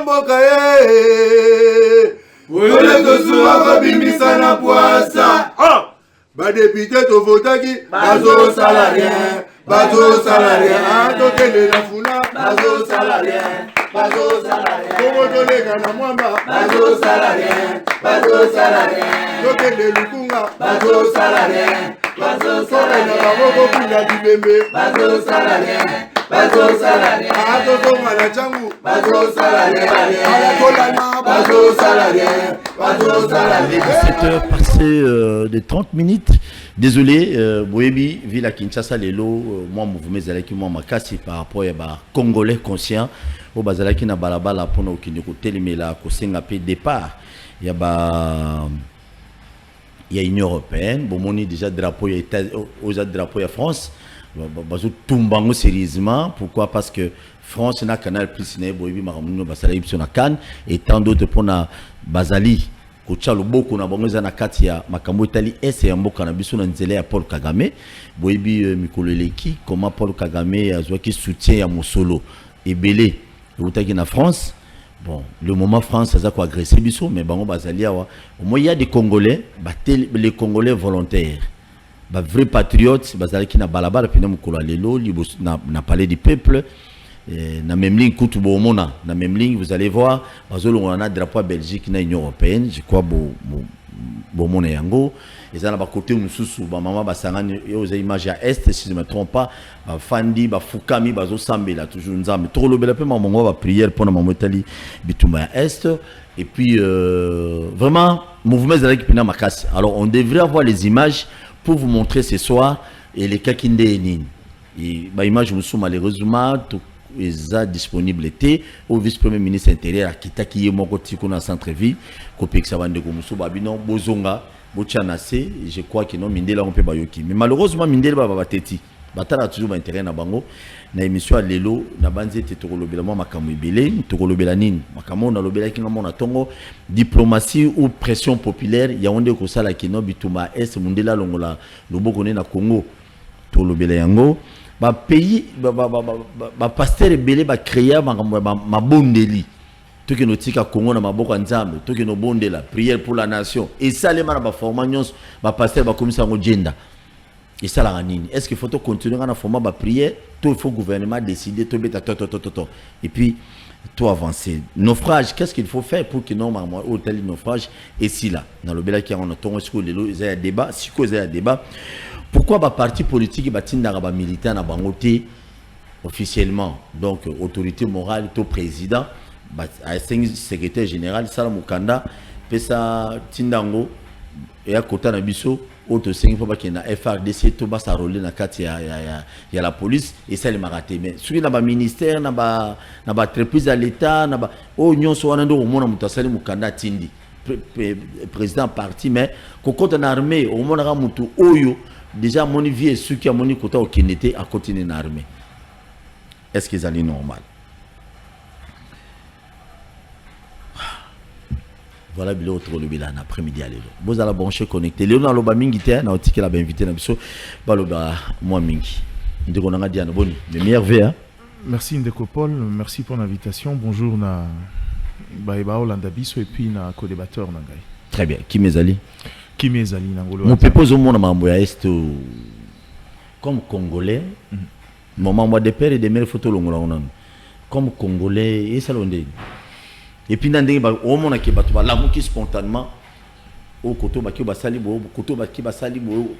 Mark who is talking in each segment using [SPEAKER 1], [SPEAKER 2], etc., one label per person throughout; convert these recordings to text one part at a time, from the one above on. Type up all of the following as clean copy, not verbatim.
[SPEAKER 1] mboka ye Ole tosuwa kobimisa na poasa badepite tovotaki bazo salarien tokende na funa bazo salarien Komo tolega na mwamba bazo salarien tokende lukunga bazo salarien soka na baboko kunda dibembe bazo salarien atozonga na changu bazo salarien alakolana bazo salarien
[SPEAKER 2] 17h passé de 30 minutes. Désolé, Boebi, Villa Kinshasa, Lelo, moi, mouvement Zalaki, moi, Makasi, par rapport à Congolais conscients, au Bazalaki, na balabala, pour nous, qui nous côté, mais là, qu'au Singapour, départ, il y a l'Union européenne, bon, on est déjà drapeau, il y a drapeau, il y a France, bazo tumbango sérieusement. Pourquoi? Parce que France na canal plus né boyebi maramuno basala ibso na Cannes et tant d'autres pour na bazali kocha loboko na bango za na kati ya makambo Italie ese ya mboka na biso na nzela ya Paul Kagame boyebi mikoleleki comment Paul Kagame azwaki soutien ya Mosolo ebele utaki na France. Bon, le moment France a quoi agresser biso mais bango bazali awa au moins il y a des Congolais les Congolais volontaires. Bah, vrai patriote, bazalaki na balabala pena mukolo lelo na palais du peuple na même ligne kutu bomona na même ligne vous allez voir bazolo on a drapeau Belgique na Union européenne je crois bomona yango et ça na ba côté mususu ba mama basangani yo za image à est si je me trompe pas ba fandi ba fukami bazo sambela toujours nzambe to lobela pe mamongo ba prière pour na mamotali bitumba à est et puis vraiment mouvement zalaki pena makasi. Alors on devrait avoir les images pour vous montrer ce soir et les cas qui n'ont pas image malheureusement est disponible au vice-premier ministre intérieur qui est qui est mon côté dans centre-ville copie que ça va de Gomuso Babino Bozonga Bochanase je crois que non Mindela on peut bayoki mais malheureusement Mindela va teti batala toujours intérêt na bango na émission à lelo na banze tetorolobela moi makambo ebele tokolobela nini makambo na lobela ki ngamo na tongo diplomatie ou pression populaire ya onde ko sala kino bituma est mundela longola loboko ne na Congo tolobela yango ba pays ba pasteur ebele ba créer makambo mabondeli toki notika Congo na maboko nzambe toki no bondela prière pour la nation et ça les mara ba formation ba pasteur ba komisa ngo gender. Et ça la nini. Est-ce qu'il faut continuer à former ma prière? Tout il faut gouvernement décider tout bêta tout. Et puis tout avancer. Naufrage, qu'est-ce qu'il faut faire pour que normalement au tel naufrage et si là dans le bel qui on attend est-ce que les a débat, si cause a débat. Pourquoi ba parti politique ba tinda ba militaire na bangoté officiellement donc autorité morale tout président ba secrétaire général Sala Mukanda pesa tindango et à côté na biso auto 5 fois qu'il y a FRDC tout bas ça roller na carte il y a la police et ça les maraté mais celui na ba ministère na ba entreprise à l'état na ba o nyonso wana ndo mona mutasali mukanda tindi président parti mais ko na armée au mona ga mutu oyo déjà mon vie est ce qui a moni kota au kinete à continuer na armée. Est-ce que ça est normal? Voilà bilo autre le bilan après-midi à l'élo. Vous allez brancher connecté. Léo na loba mingi te na otiki la ba invité na biso ba loba moi mingi. Ndeko na ngadi boni. Le meilleur vœu.
[SPEAKER 3] Merci Ndeko Paul, merci pour l'invitation. Bonjour na Baeba Olanda biso et puis na co-débatteur na ngai.
[SPEAKER 2] Très bien. Qui mezali? Qui
[SPEAKER 3] mezali na ngolo.
[SPEAKER 2] Mon pépose au monde mambo ya est comme congolais. Mon mambo de père et de mère photo longola onano. Comme congolais et salonde. Et puis ndenge ba o mona ke bato ba lamuki spontanément au koto ba ki ba sali bo koto ba ki ba sali bo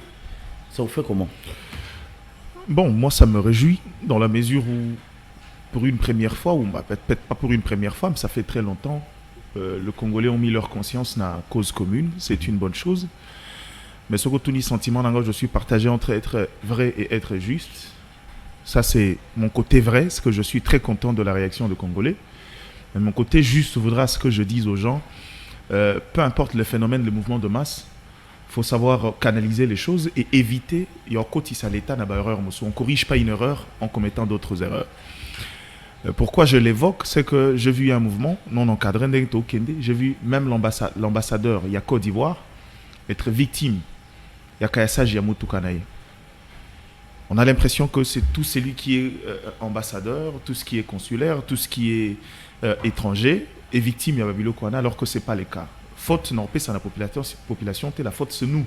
[SPEAKER 2] ça vous fait comment?
[SPEAKER 3] Bon, moi ça me réjouit dans la mesure où pour une première fois ou peut-être pas pour une première fois mais ça fait très longtemps les Congolais ont mis leur conscience dans la cause commune, c'est une bonne chose. Mais ce que tout ni sentiment dans je suis partagé entre être vrai et être juste. Ça c'est mon côté vrai, c'est que je suis très content de la réaction des Congolais. Mais mon côté juste voudra ce que je dise aux gens, peu importe le phénomène, le mouvement de masse, il faut savoir canaliser les choses et éviter, on ne corrige pas une erreur en commettant d'autres erreurs. Pourquoi je l'évoque, c'est que j'ai vu un mouvement non encadré, j'ai vu même l'ambassadeur, il y a Côte d'Ivoire, être victime, il y a Kayasa Yamutu Kanaye. On a l'impression que c'est tout celui qui est ambassadeur, tout ce qui est consulaire, tout ce qui est étranger est victime de Babilo Kwana, alors que ce n'est pas le cas. Faute n'en paie, ça la population, la faute c'est nous.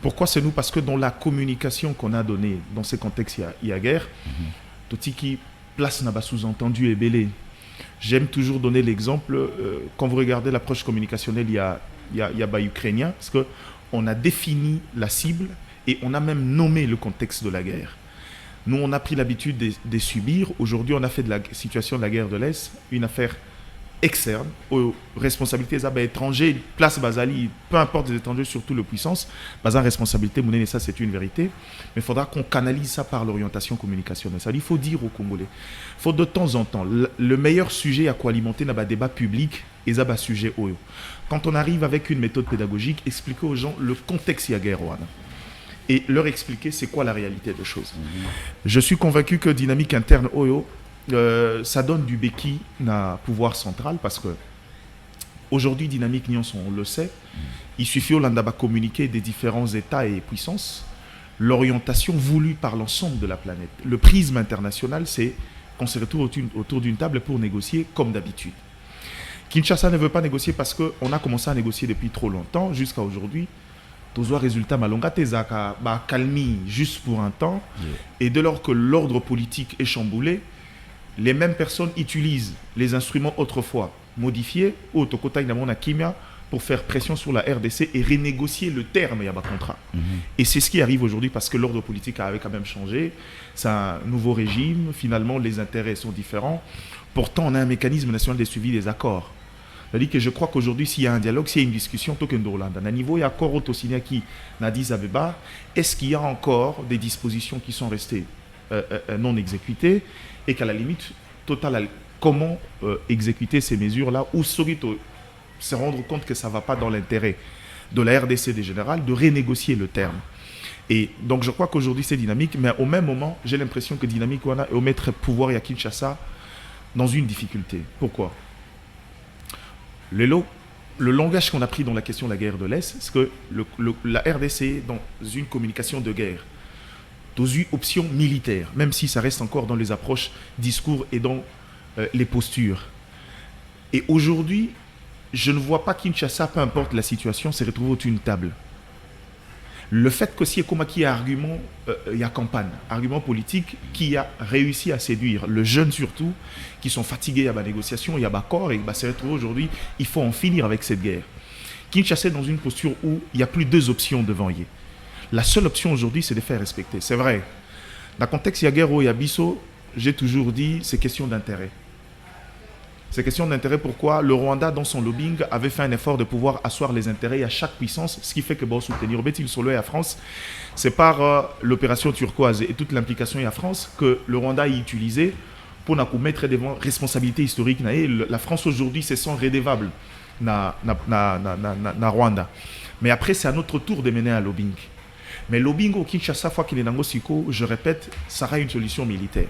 [SPEAKER 3] Pourquoi c'est nous? Parce que dans la communication qu'on a donnée, dans ces contextes, il y a guerre, tout ce qui place n'a pas sous-entendu et belé. J'aime toujours donner l'exemple, quand vous regardez l'approche communicationnelle, il y a ukrainien, parce qu'on a défini la cible et on a même nommé le contexte de la guerre. Nous, on a pris l'habitude de subir. Aujourd'hui, on a fait de la situation de la guerre de l'Est une affaire externe aux responsabilités étrangères, place Bazali, peu importe les étrangers, surtout les puissances, Bazan responsabilité, et ça c'est une vérité, mais il faudra qu'on canalise ça par l'orientation communicationnelle. Ça, il faut dire aux Congolais, il faut de temps en temps, le meilleur sujet à quoi alimenter dans le débat public et ça sujet oyo. Quand on arrive avec une méthode pédagogique, expliquer aux gens le contexte de la guerre et leur expliquer c'est quoi la réalité des choses. Je suis convaincu que dynamique interne oyo, ça donne du béquille à pouvoir central parce que aujourd'hui dynamique Nyonson, on le sait, il suffit au Landaba communiquer des différents états et puissances l'orientation voulue par l'ensemble de la planète. Le prisme international, c'est qu'on se retrouve autour d'une table pour négocier comme d'habitude. Kinshasa ne veut pas négocier parce qu'on a commencé à négocier depuis trop longtemps jusqu'à aujourd'hui. Tous les résultats malonga tezaka calmi juste pour un temps et dès lors que l'ordre politique est chamboulé, les mêmes personnes utilisent les instruments autrefois modifiés au Tokota Inamona Kimia pour faire pression sur la RDC et renégocier le terme de contrat. Et c'est ce qui arrive aujourd'hui parce que l'ordre politique avait quand même changé. C'est un nouveau régime. Finalement, les intérêts sont différents. Pourtant, on a un mécanisme national de suivi des accords. C'est-à-dire que je crois qu'aujourd'hui, s'il y a un dialogue, s'il y a une discussion, à niveau, il y a encore Otosignaki, Nadi Abeba, est-ce qu'il y a encore des dispositions qui sont restées non exécutées et qu'à la limite, total, comment exécuter ces mesures-là ou se rendre compte que ça ne va pas dans l'intérêt de la RDC des générales, de renégocier le terme. Et donc je crois qu'aujourd'hui c'est dynamique, mais au même moment, j'ai l'impression que dynamique Wana est au maître pouvoir et à Kinshasa dans une difficulté. Pourquoi? Le langage qu'on a pris dans la question de la guerre de l'Est, c'est que la RDC est dans une communication de guerre, dans une option militaire, même si ça reste encore dans les approches, discours et dans les postures. Et aujourd'hui, je ne vois pas Kinshasa, peu importe la situation, se retrouver autour d'une table. Le fait que si il y a argument, il y a campagne, argument politique qui a réussi à séduire le jeune surtout, qui sont fatigués à la négociation, il y a accord et se retrouver aujourd'hui, il faut en finir avec cette guerre. Kinshasa est dans une posture où il n'y a plus deux options devant lui. La seule option aujourd'hui, c'est de faire respecter. C'est vrai. Dans le contexte, il y a guerre il y a Bisso, j'ai toujours dit, c'est question d'intérêt. C'est question d'intérêt. Pourquoi le Rwanda, dans son lobbying, avait fait un effort de pouvoir asseoir les intérêts à chaque puissance, ce qui fait que soutenir Betil Solo et à France, c'est par l'opération turquoise et toute l'implication à France que le Rwanda a utilisé pour nous mettre devant responsabilité historique. La France aujourd'hui, c'est sans redevable na Rwanda. Mais après, c'est à notre tour de mener un lobbying. Mais le lobbying au Kinshasa, fois qu'il est dans Siko, je répète, ça sera une solution militaire.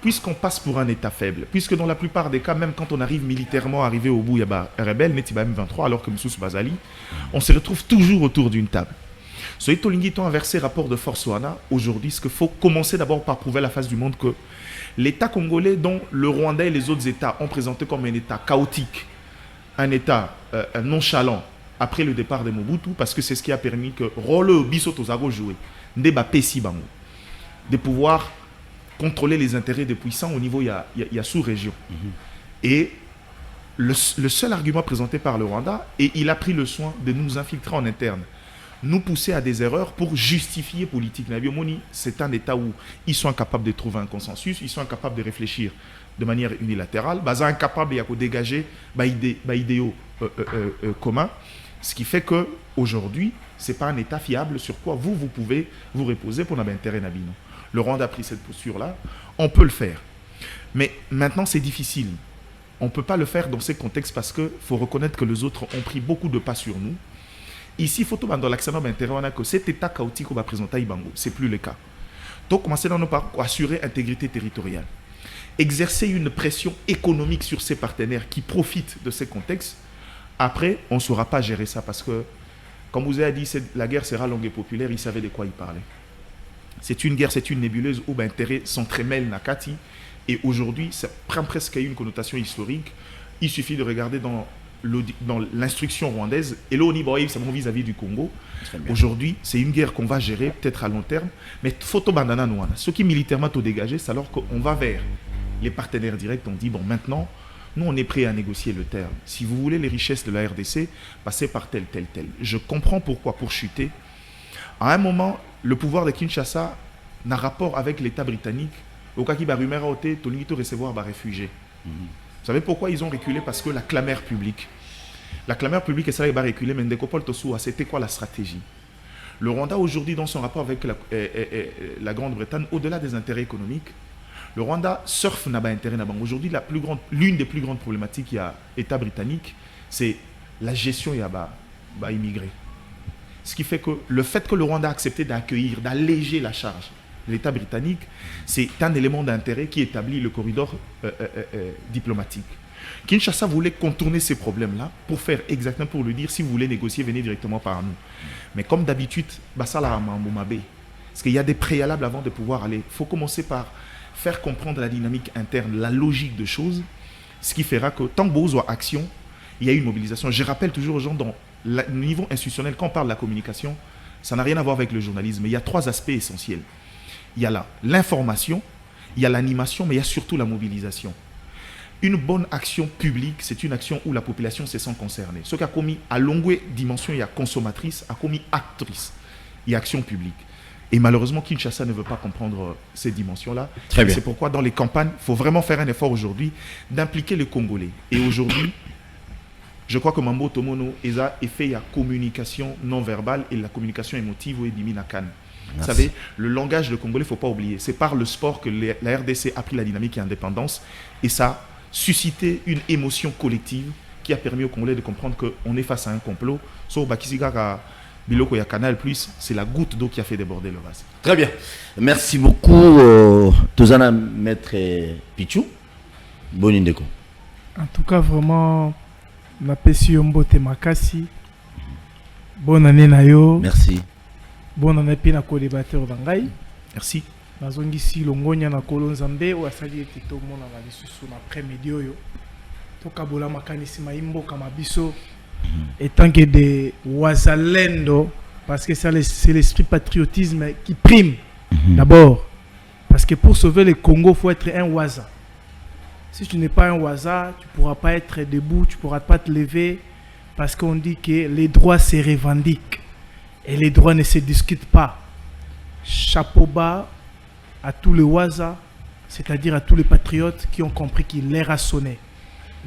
[SPEAKER 3] Puisqu'on passe pour un État faible, puisque dans la plupart des cas, même quand on arrive militairement, arrivé au bout, il y a un rebelle, Netiba M23, alors que Moussous Bazali, on se retrouve toujours autour d'une table. Ce Itolingiton inversé rapport de force Wana, aujourd'hui, ce qu'il faut commencer d'abord par prouver à la face du monde que l'État congolais, dont le Rwanda et les autres États ont présenté comme un État chaotique, un État nonchalant, après le départ de Mobutu, parce que c'est ce qui a permis que Rolo Bisoto Zago jouer, de pouvoir contrôler les intérêts des puissants au niveau, il y a sous-région. Et le seul argument présenté par le Rwanda, et il a pris le soin de nous infiltrer en interne, nous pousser à des erreurs pour justifier politique. C'est un État où ils sont incapables de trouver un consensus, ils sont incapables de réfléchir de manière unilatérale, ils sont incapables de dégager des idéaux communs, ce qui fait qu'aujourd'hui, ce n'est pas un État fiable sur quoi vous pouvez vous reposer pour notre intérêt nabino. Le Rwanda a pris cette posture-là, on peut le faire. Mais maintenant, c'est difficile. On ne peut pas le faire dans ces contextes parce qu'il faut reconnaître que les autres ont pris beaucoup de pas sur nous. Ici, il faut dans l'accent d'intérêt que cet État chaotique qu'on va présenter à Ibango, ce n'est plus le cas. Donc, commencer par assurer l'intégrité territoriale. Exercer une pression économique sur ses partenaires qui profitent de ces contextes. Après, on ne saura pas gérer ça parce que, comme vous avez dit, la guerre sera longue et populaire, ils savaient de quoi ils parlaient. c'est une guerre, c'est une nébuleuse où intérêt s'entremêle nakati. Et aujourd'hui, ça prend presque une connotation historique. Il suffit de regarder dans l'instruction rwandaise. Et là, on y voit vis-à-vis du Congo. Aujourd'hui, c'est une guerre qu'on va gérer peut-être à long terme. Mais photo bandana nouana. Ce qui militairement tout dégagé, c'est alors qu'on va vers les partenaires directs. On dit, bon, maintenant, nous, on est prêt à négocier le terme. Si vous voulez les richesses de la RDC, passez par tel. Je comprends pourquoi, pour chuter. À un moment, le pouvoir de Kinshasa n'a rapport avec l'État britannique. Au cas qui va rumeur à ôter, Tolito recevoir des réfugiés. Vous savez pourquoi ils ont reculé? Parce que la clameur publique. La clameur publique, et ça, il va reculer, mais Ndekopol Tosoua, c'était quoi la stratégie? Le Rwanda, aujourd'hui, dans son rapport avec la Grande-Bretagne, au-delà des intérêts économiques, le Rwanda surfe n'a pas intérêt. Aujourd'hui, l'une des plus grandes problématiques à l'État britannique, c'est la gestion des immigrés. Ce qui fait que le fait que le Rwanda a accepté d'accueillir, d'alléger la charge de l'État britannique, c'est un élément d'intérêt qui établit le corridor diplomatique. Kinshasa voulait contourner ces problèmes-là pour faire exactement, pour lui dire, si vous voulez négocier, venez directement par nous. Mais comme d'habitude, parce qu'il y a des préalables avant de pouvoir aller. Il faut commencer par faire comprendre la dynamique interne, la logique de choses, ce qui fera que tant que besoin action, il y a une mobilisation. Je rappelle toujours aux gens, dans le niveau institutionnel, quand on parle de la communication, ça n'a rien à voir avec le journalisme. Il y a 3 aspects essentiels. Il y a l'information, il y a l'animation, mais il y a surtout la mobilisation. Une bonne action publique, c'est une action où la population se sent concernée. Ce qui a commis à longue dimension, il y a consommatrice, a commis actrice, il y a action publique. Et malheureusement, Kinshasa ne veut pas comprendre ces dimensions-là. C'est pourquoi dans les campagnes, il faut vraiment faire un effort aujourd'hui d'impliquer les Congolais. Et aujourd'hui, je crois que Mambo Tomono a fait la communication non verbale et la communication émotive et Biminakan. Vous savez, le langage de Congolais, il ne faut pas oublier. C'est par le sport que la RDC a pris la dynamique et l'indépendance. Et ça a suscité une émotion collective qui a permis aux Congolais de comprendre qu'on est face à un complot. Sauf Bakisiga Biloko ya Canal Plus, c'est la goutte d'eau qui a fait déborder le vase.
[SPEAKER 2] Très bien. Merci beaucoup, Tozana Maître Pichou. Bonne Ndeko.
[SPEAKER 4] En tout cas, vraiment, na pesi Mbote Makasi. Bonne année Nayo.
[SPEAKER 2] Merci.
[SPEAKER 4] Bonne année pina co-débatteur Bangai.
[SPEAKER 3] Merci.
[SPEAKER 4] Nazongisi longonya na kolonzambe o asali ete to mona na lisusu na après-midi oyo. Tokabola makanisi maimbo kama biso. Et tant que des Wazalendo, parce que c'est l'esprit patriotisme qui prime d'abord. Parce que pour sauver le Congo, il faut être un Waza. Si tu n'es pas un Waza, tu ne pourras pas être debout, tu ne pourras pas te lever. Parce qu'on dit que les droits se revendiquent. Et les droits ne se discutent pas. Chapeau bas à tous les Waza, c'est-à-dire à tous les patriotes qui ont compris que l'air a sonné.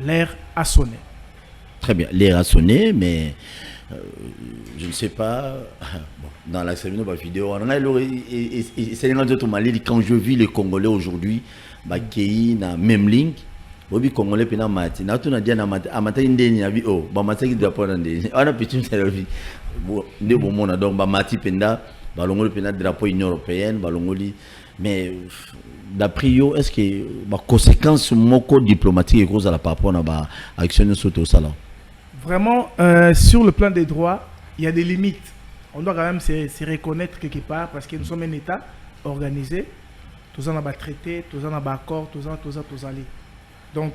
[SPEAKER 4] L'air a sonné.
[SPEAKER 2] Très bien, l'air a sonné, mais je ne sais pas. Bon, dans la vidéo, quand je vis les Congolais aujourd'hui, qui na même ligne, les Congolais pena mati. Na tuna dia na mati, amata indeni na bi oh, ba mati ki drapeau na ndeni. Ana pitu selfie. Bon, ne bon mona donc ba mati penda, ba longoli pena drapeau Union européenne, ba longoli. Mais d'après yo, est-ce que ba conséquence moko diplomatique et cause à la par rapport à ba action soto sala?
[SPEAKER 4] Vraiment, sur le plan des droits, il y a des limites. On doit quand même se reconnaître quelque part parce que nous sommes un État organisé. Tous en a traité, tous en a accord, tous en allés. Donc,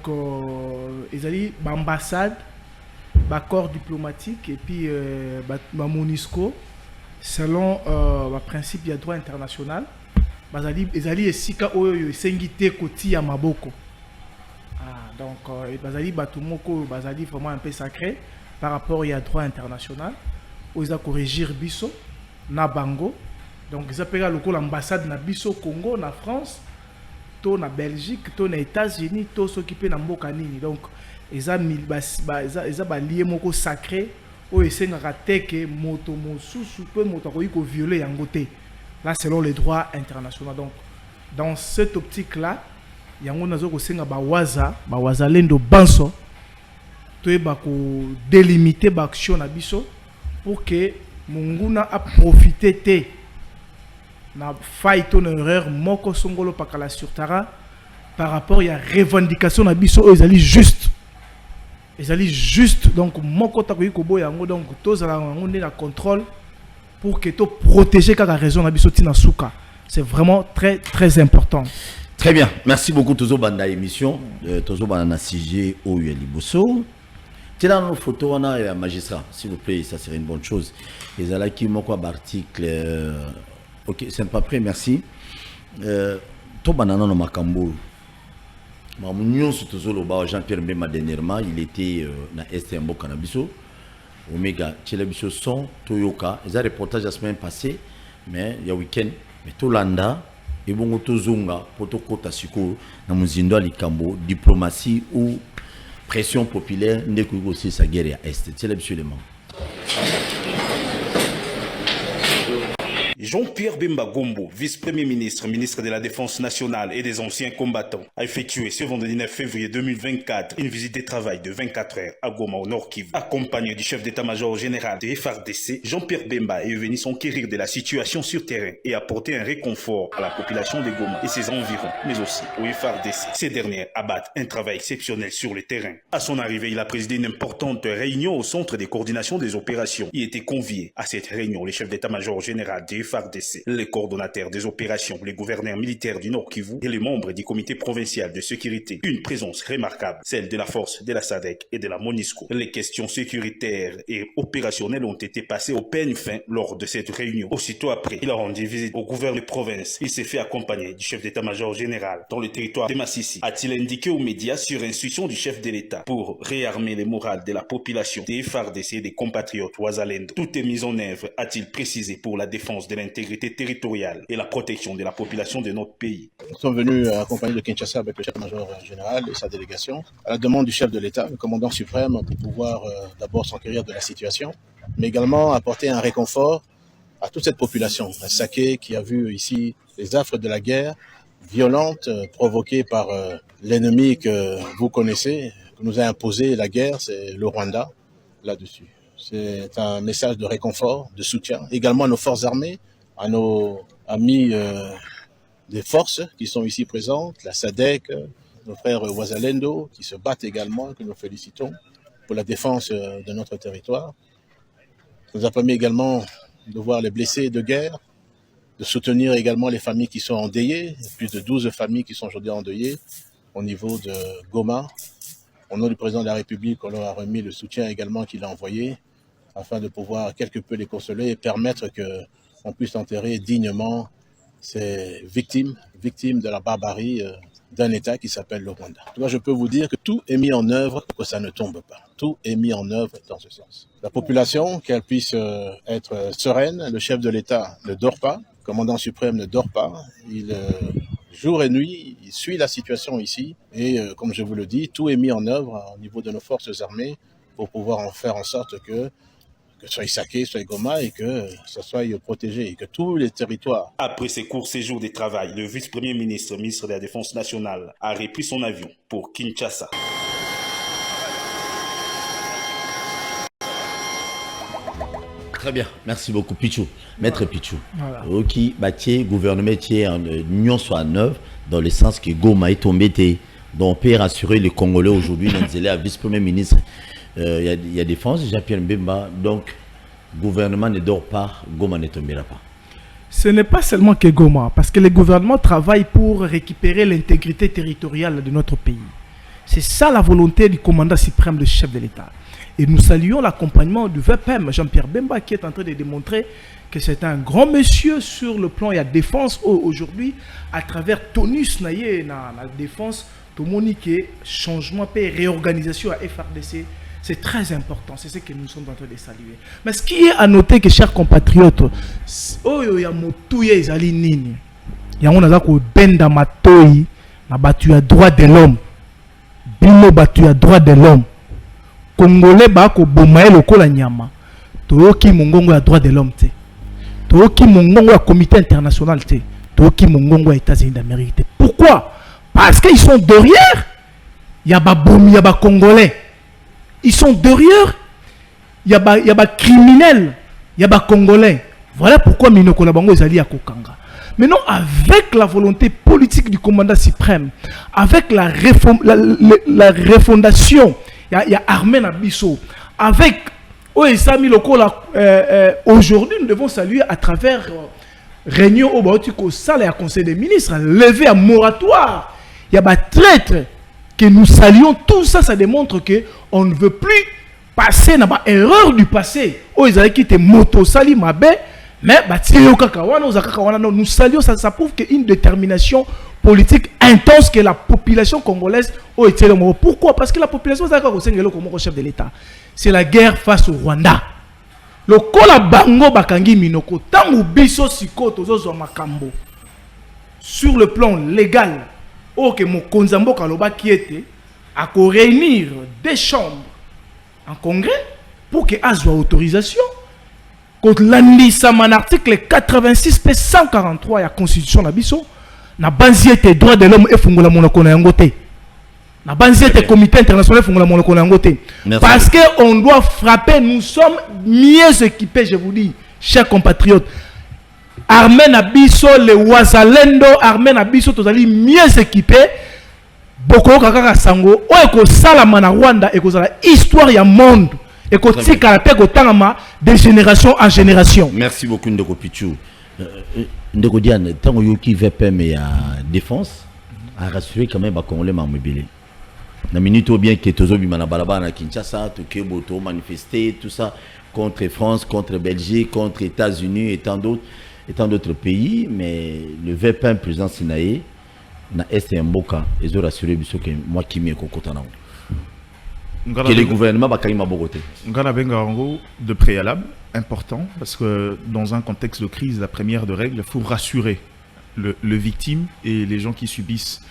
[SPEAKER 4] ils allaient l'ambassade, l'accord diplomatique et puis la MONUSCO, selon le principe du droit international. Ils allaient sika oyo sengite koti ya maboko. Donc, bazali batumoko bazali vraiment un peu sacré par rapport au droit international. Ils ont corrigé biso na bango. Donc, ils appellent l'ambassade na biso Congo, na France, to na Belgique, to na États-Unis, to s'occuper na mboka nini. Donc, ils ont lié moko sacré où ils sont raté que moto mosusu peut moto ko violer yangote. Là, selon les droits internationaux. Donc, dans cette optique-là, yango nazo ko senga ba wazalendo banso to e ba ko délimiter ba action na biso pour que munguna a profité te na faille ton erreur moko songolo pakala sur tara par rapport à revendication na biso ezali juste donc moko ta ko boya yango donc to za yango na contrôle pour que to protéger kaka raison na biso tina suka C'est vraiment très, très important.
[SPEAKER 2] Très bien. Merci beaucoup, Tozo Banda émission. Tozo Banda CG au Liboso. Tu dans nos photos, on a un magistrat, s'il vous plaît, ça serait une bonne chose. Les alaki moko article. Ok, c'est pas prêt, merci. To banana no makambo. Mamunyo Tozo Loba Jean-Pierre Mbemba dernièrement, il était na STMBO Cannabiso. Omega, Tchélébiso son, Toyoka. Ils ont reportage la semaine passée, mais il y a week-end. Mais Tolanda, et bon, Tozonga, Potokota Siko, Namuzindo Likambo, diplomatie ou pression populaire, n'est aussi sa guerre à Est. Tchélébiso le man.
[SPEAKER 5] Jean-Pierre Bemba Gombo, vice-premier ministre, ministre de la Défense nationale et des anciens combattants, a effectué ce vendredi 9 février 2024 une visite de travail de 24 heures à Goma au Nord Kivu. Accompagné du chef d'état-major général de FARDC, Jean-Pierre Bemba est venu s'enquérir de la situation sur terrain et apporter un réconfort à la population de Goma et ses environs, mais aussi au FARDC. Ces derniers abattent un travail exceptionnel sur le terrain. À son arrivée, il a présidé une importante réunion au centre de coordination des opérations. Il était convié à cette réunion le chef d'état-major général de FARDC, les coordonnateurs des opérations, les gouverneurs militaires du Nord Kivu et les membres du comité provincial de sécurité. Une présence remarquable, celle de la force de la SADC et de la MONUSCO. Les questions sécuritaires et opérationnelles ont été passées au peigne fin lors de cette réunion. Aussitôt après, il a rendu visite au gouverneur de province. Il s'est fait accompagner du chef d'état-major général dans le territoire de Massissi. A-t-il indiqué aux médias sur instruction du chef de l'État pour réarmer les morales de la population des FARDC et des compatriotes Wazalendo. Tout est mis en œuvre, a-t-il précisé, pour la défense de l'intégrité territoriale et la protection de la population de notre pays.
[SPEAKER 6] Nous sommes venus accompagnés de Kinshasa avec le chef-major général et sa délégation à la demande du chef de l'État, le commandant suprême, pour pouvoir d'abord s'enquérir de la situation, mais également apporter un réconfort à toute cette population, un Saké qui a vu ici les affres de la guerre violente provoquée par l'ennemi que vous connaissez, qui nous a imposé la guerre, c'est le Rwanda, là-dessus. C'est un message de réconfort, de soutien, également à nos forces armées, à nos amis des forces qui sont ici présentes, la SADC, nos frères Wazalendo, qui se battent également, que nous félicitons pour la défense de notre territoire. Ça nous a permis également de voir les blessés de guerre, de soutenir également les familles qui sont endeuillées, plus de 12 familles qui sont aujourd'hui endeuillées au niveau de Goma. Au nom du président de la République, on leur a remis le soutien également qu'il a envoyé afin de pouvoir quelque peu les consoler et permettre qu'on puisse enterrer dignement ces victimes de la barbarie d'un État qui s'appelle le Rwanda. Moi, je peux vous dire que tout est mis en œuvre pour que ça ne tombe pas. Tout est mis en œuvre dans ce sens. La population, qu'elle puisse être sereine, le chef de l'État ne dort pas, le commandant suprême ne dort pas, il jour et nuit, il suit la situation ici et comme je vous le dis, tout est mis en œuvre au niveau de nos forces armées pour pouvoir en faire en sorte que soit Saké, soit Goma et que ça soit protégé et que tous les territoires.
[SPEAKER 5] Après ses courts séjours de travail, le vice-premier ministre, ministre de la Défense nationale, a repris son avion pour Kinshasa.
[SPEAKER 2] Très bien, merci beaucoup Pichou, maître Pichou.
[SPEAKER 4] Voilà.
[SPEAKER 2] Ok, bâti gouvernement est en union soit neuve dans le sens que Goma est tombé, donc on peut rassurer les Congolais aujourd'hui, nous à vice-premier ministre. Il y a défense, Jean-Pierre Mbemba, donc gouvernement ne dort pas, Goma ne tombera pas.
[SPEAKER 4] Ce n'est pas seulement que Goma, parce que le gouvernement travaille pour récupérer l'intégrité territoriale de notre pays. C'est ça la volonté du commandant suprême, du chef de l'État. Et nous saluons l'accompagnement du VPM, Jean-Pierre Bemba, qui est en train de démontrer que c'est un grand monsieur sur le plan de la défense. Aujourd'hui, à travers Tonus, la défense, tout le monde qui est changement et réorganisation à FARDC, c'est très important, c'est ce que nous sommes en train de saluer. Mais ce qui est à noter, que chers compatriotes, il y a motouye ezali nini. Il y a un ko benda matoi na batu ya droit de l'homme. Bino batu ya droit de l'homme. Congolais ba ko bomaye lokola nyama. Toyoki mongongo ya droit de l'homme te. Toyoki mongongo ya comité international te. Toyoki mongongo ya États-Unis d'Amérique. Pourquoi? Parce qu'ils sont derrière. Il y a ba bomi, il y a ba congolais. Ils sont derrière. Il y a ba criminels, il y a ba congolais. Voilà pourquoi Minoko Labango est allé à Kokanga. Maintenant, avec la volonté politique du commandant suprême, avec la refondation, il y a Armée Nabiso, avec aujourd'hui, nous devons saluer à travers réunion au Baotiko, salle et à conseil des ministres, levé un moratoire. Il y a des traîtres que nous saluons. Tout ça, ça démontre qu'on ne veut plus passer dans l'erreur du passé. Oh, ils avaient quitté moto, sali, mabé. Mais nous saluons, ça prouve qu'il y a une détermination politique intense que la population congolaise a été. Pourquoi? Parce que la population, c'est chef de l'État. C'est la guerre face au Rwanda. Le kola bango bakangi minoko tangu biso siko tozo makambo sur le plan légal que mon konzambo kaloba qui était à réunir des chambres en congrès pour que azwa autorisation contre l'anissement article 86 p 143 la constitution na biso na banzi ete droit de l'homme et fungola monoko na yangote. Le comité international parce qu'on doit frapper, nous sommes mieux équipés, je vous dis, chers compatriotes. Armée Nabiso, les Ouazalendo, Armée Nabiso, tous allez mieux équipés. Boko Kaka Sango, Oeko Salamana Rwanda, et que la histoire du monde, et que c'est de génération en génération.
[SPEAKER 2] Merci beaucoup, Ndeko Pichou. Ndeko Diane, tant que VPM et défense, à rassurer quand même qu'on les mobile. Na minute ou bien que tozobi manabalaba na Kinshasa, Tokyo manifester tout ça contre France, contre Belgique, contre États-Unis et tant d'autres pays, mais le VP président Sinaé na est un boka et zo rassurer biso que moi qui m'y kokotana. Que le gouvernement va kalima bogoté.
[SPEAKER 3] Ngana bengarango de préalable important parce que dans un contexte de crise, la première de règle, il faut rassurer le victime et les gens qui subissent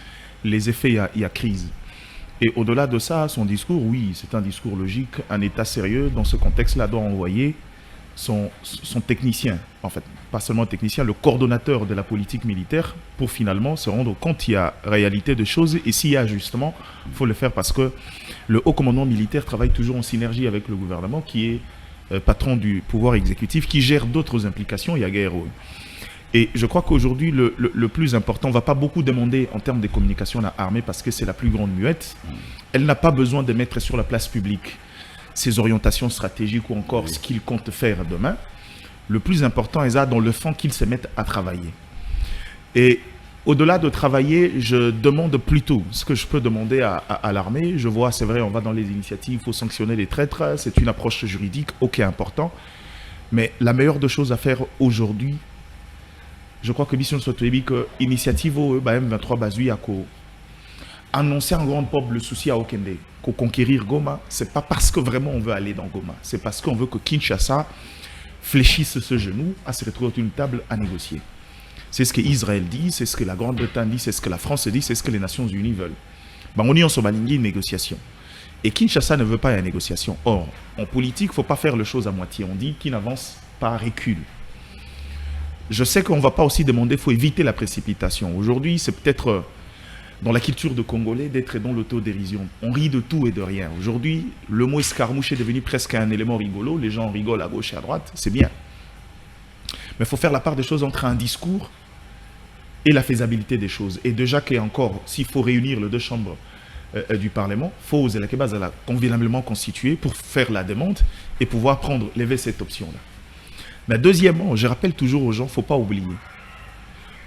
[SPEAKER 3] les effets il y a crise. Et au-delà de ça, son discours, oui, c'est un discours logique. Un État sérieux, dans ce contexte-là, doit envoyer son technicien, en fait, pas seulement technicien, le coordonnateur de la politique militaire, pour finalement se rendre compte qu'il y a réalité de choses. Et s'il y a ajustement, il faut le faire parce que le haut commandement militaire travaille toujours en synergie avec le gouvernement, qui est patron du pouvoir exécutif, qui gère d'autres implications. Il y a guerre. Et je crois qu'aujourd'hui, le plus important, on ne va pas beaucoup demander en termes de communication à l'armée parce que c'est la plus grande muette. Elle n'a pas besoin de mettre sur la place publique ses orientations stratégiques ou encore ce qu'il compte faire demain. Le plus important est dans le fond qu'ils se mettent à travailler. Et au-delà de travailler, je demande plutôt ce que je peux demander à l'armée. Je vois, c'est vrai, on va dans les initiatives, il faut sanctionner les traîtres, c'est une approche juridique, ok, important. Mais la meilleure des choses à faire aujourd'hui, je crois que Mission Sotoébi, que l'initiative M23 Bazui a annoncé en grande pompe le souci à Okende, qu'au conquérir Goma, c'est pas parce que vraiment on veut aller dans Goma, c'est parce qu'on veut que Kinshasa fléchisse ce genou à se retrouver autour d'une table à négocier. C'est ce que Israël dit, c'est ce que la Grande-Bretagne dit, c'est ce que la France dit, c'est ce que les Nations Unies veulent. On y en une négociation. Et Kinshasa ne veut pas une négociation. Or, en politique, il ne faut pas faire les choses à moitié. On dit qu'il n'avance pas, recule. Je sais qu'on ne va pas aussi demander, il faut éviter la précipitation. Aujourd'hui, c'est peut-être dans la culture de Congolais d'être dans l'autodérision. On rit de tout et de rien. Aujourd'hui, le mot escarmouche est devenu presque un élément rigolo. Les gens rigolent à gauche et à droite, c'est bien. Mais il faut faire la part des choses entre un discours et la faisabilité des choses. Et déjà qu'il y a encore, s'il faut réunir les deux chambres du Parlement, il faut oser la convenablement constituée pour faire la demande et pouvoir lever cette option-là. Mais deuxièmement, je rappelle toujours aux gens, il ne faut pas oublier.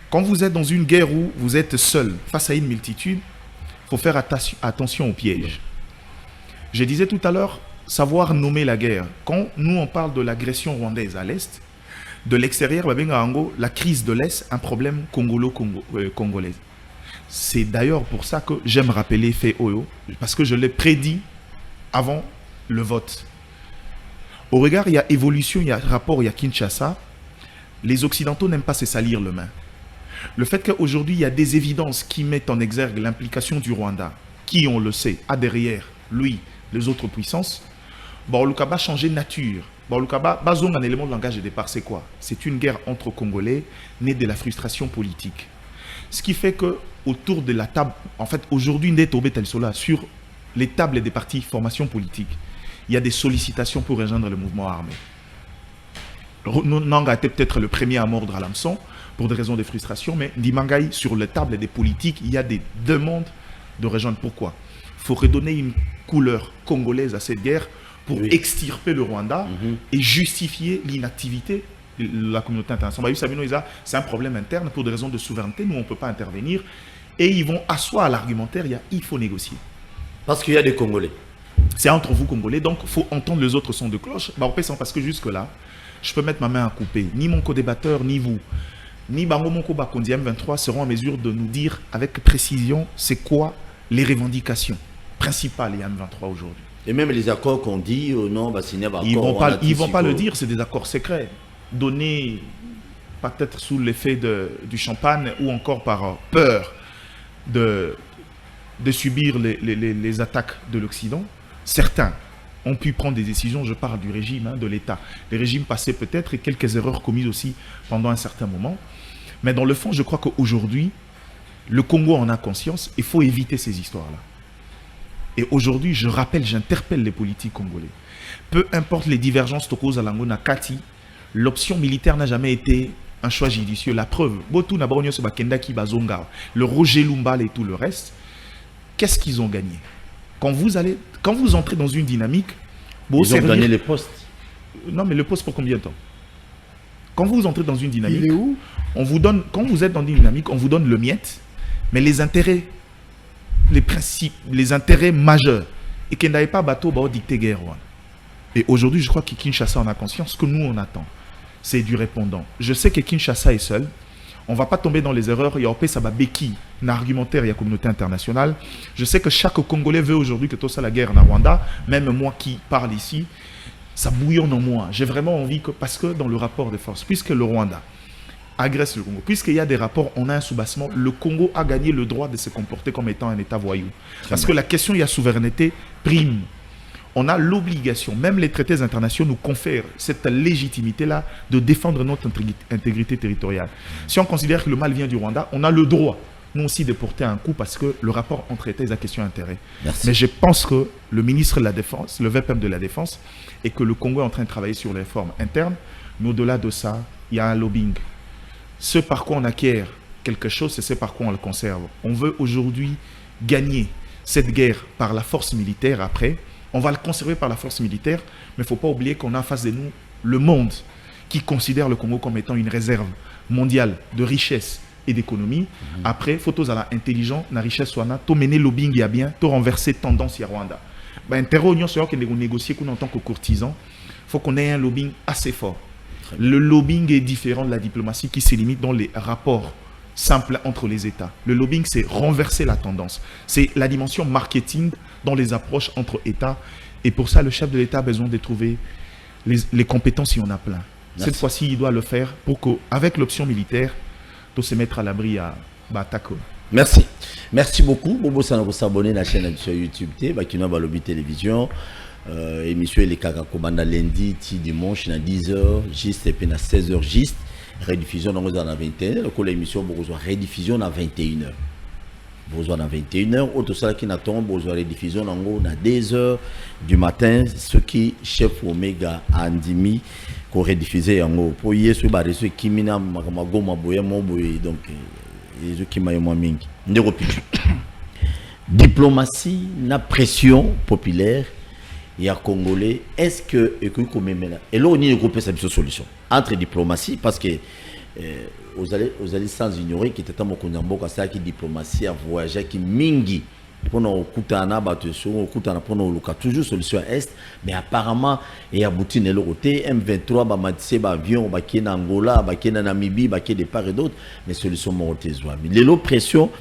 [SPEAKER 3] Quand vous êtes dans une guerre où vous êtes seul face à une multitude, il faut faire attention aux pièges. Je disais tout à l'heure, savoir nommer la guerre. Quand nous, on parle de l'agression rwandaise à l'Est, de l'extérieur, la crise de l'Est, un problème congolais. C'est d'ailleurs pour ça que j'aime rappeler fait Oyo, parce que je l'ai prédit avant le vote. Au regard, il y a évolution, il y a rapport, il y a Kinshasa. Les Occidentaux n'aiment pas se salir les mains. Le fait qu'aujourd'hui, il y a des évidences qui mettent en exergue l'implication du Rwanda, qui, on le sait, a derrière lui les autres puissances, Baolukaba changer nature. Baolukaba, basons un élément de langage de départ, c'est quoi? C'est une guerre entre Congolais née de la frustration politique. Ce qui fait que autour de la table, en fait, aujourd'hui, sur les tables des partis formation politique, il y a des sollicitations pour rejoindre le mouvement armé. Nanga était peut-être le premier à mordre à l'hameçon pour des raisons de frustration, mais Ndimangaï, sur les tables des politiques, il y a des demandes de rejoindre. Pourquoi? Il faut redonner une couleur congolaise à cette guerre pour extirper le Rwanda et justifier l'inactivité la communauté internationale. C'est un problème interne pour des raisons de souveraineté. Nous, on ne peut pas intervenir. Et ils vont asseoir l'argumentaire, il faut négocier.
[SPEAKER 2] Parce qu'il y a des Congolais.
[SPEAKER 3] C'est entre vous, Congolais, donc il faut entendre les autres sons de cloche. Parce que jusque-là, je peux mettre ma main à couper. Ni mon co-débatteur, ni vous, ni Bango Moko Bakondi M23 seront en mesure de nous dire avec précision c'est quoi les revendications principales des M23 aujourd'hui.
[SPEAKER 2] Et même les accords qu'on dit, non, bah, signer
[SPEAKER 3] ils vont pas le dire, c'est des accords secrets, donnés peut-être sous l'effet du champagne ou encore par peur de subir les attaques de l'Occident. Certains ont pu prendre des décisions, je parle du régime, de l'État. Les régimes passés peut-être et quelques erreurs commises aussi pendant un certain moment. Mais dans le fond, je crois qu'aujourd'hui, le Congo en a conscience, il faut éviter ces histoires-là. Et aujourd'hui, je rappelle, j'interpelle les politiques congolais. Peu importe les divergences Tokoz Alangona Kati, l'option militaire n'a jamais été un choix judicieux. La preuve, le Roger Lumbal et tout le reste, qu'est-ce qu'ils ont gagné? Quand vous entrez dans une dynamique,
[SPEAKER 2] ils ont gagné les postes.
[SPEAKER 3] Non, mais le poste pour combien de temps? Quand vous entrez dans une dynamique,
[SPEAKER 4] il est où?
[SPEAKER 3] on vous donne, quand vous êtes dans une dynamique, on vous donne le miette, mais les intérêts, les principes, les intérêts majeurs, et qu'il n'avait pas bateau pour dicter guerre. Et aujourd'hui, je crois que Kinshasa en a conscience. Ce que nous, on attend, c'est du répondant. Je sais que Kinshasa est seul. On ne va pas tomber dans les erreurs. Il y a ça va béquille, un argumentaire, il y a communauté internationale. Je sais que chaque Congolais veut aujourd'hui que tout ça la guerre en Rwanda. Même moi qui parle ici, ça bouillonne en moi. J'ai vraiment envie que, parce que dans le rapport de force, puisque le Rwanda agresse le Congo, puisqu'il y a des rapports, on a un soubassement, le Congo a gagné le droit de se comporter comme étant un État voyou. Parce que la question, il y a souveraineté, prime. On a l'obligation, même les traités internationaux nous confèrent cette légitimité-là de défendre notre intégrité territoriale. Si on considère que le mal vient du Rwanda, on a le droit, nous aussi, de porter un coup parce que le rapport entre États est la question d'intérêt. Mais je pense que le ministre de la Défense, le VPM de la Défense, et que le Congo est en train de travailler sur les réformes internes, mais au-delà de ça, il y a un lobbying. Ce par quoi on acquiert quelque chose, c'est ce par quoi on le conserve. On veut aujourd'hui gagner cette guerre par la force militaire après. On va le conserver par la force militaire, mais il ne faut pas oublier qu'on a en face de nous le monde qui considère le Congo comme étant une réserve mondiale de richesse et d'économie. Après, il faut tous être intelligents, la richesse soit là, tout mener lobbying il y a bien, tout renverser tendance à Rwanda. Interrogation sur que nous négocier en tant que courtisans, il faut qu'on ait un lobbying assez fort. Le lobbying est différent de la diplomatie qui se limite dans les rapports simples entre les États. Le lobbying, c'est renverser la tendance. C'est la dimension marketing dans les approches entre États. Et pour ça, le chef de l'État a besoin de trouver les compétences, il y en a plein. Merci. Cette fois-ci, il doit le faire pour qu'avec l'option militaire, tout se mettre à l'abri à Batako.
[SPEAKER 2] Merci. Merci beaucoup. Bobo Sanako s'abonner à la chaîne sur YouTube, Bakina Balobi Télévision. Émission Les Kaka Komanda lundi, dimanche, à 10h, juste et puis à 16h, juste. Rediffusion dans 21h. L'émission, vous avez rediffusion à 21h. Vous avez 21h. Autre chose qui n'attend, vous avez rediffusion à 2h du matin. Ce qui, chef Omega Andimi, qu'on rediffusé en haut. Pour y sur ceux qui mina magoma boya moboy donc les qui m'a moins mingi. Diplomatie, la pression populaire. Il y a Congolais, est-ce que et là on y a groupé sa solution entre diplomatie parce que vous allez sans ignorer qu'il était un mokonyambo ça qui diplomatie à voyager qui mingi pour nous kutana bateau kutana pour nous toujours solution est mais apparemment il y a abouti de l'autre côté M23 ba matisse ba avion ba qui en Angola ba qui en Namibie ba qui de part et d'autre mais solution mortezwa mais l'oppression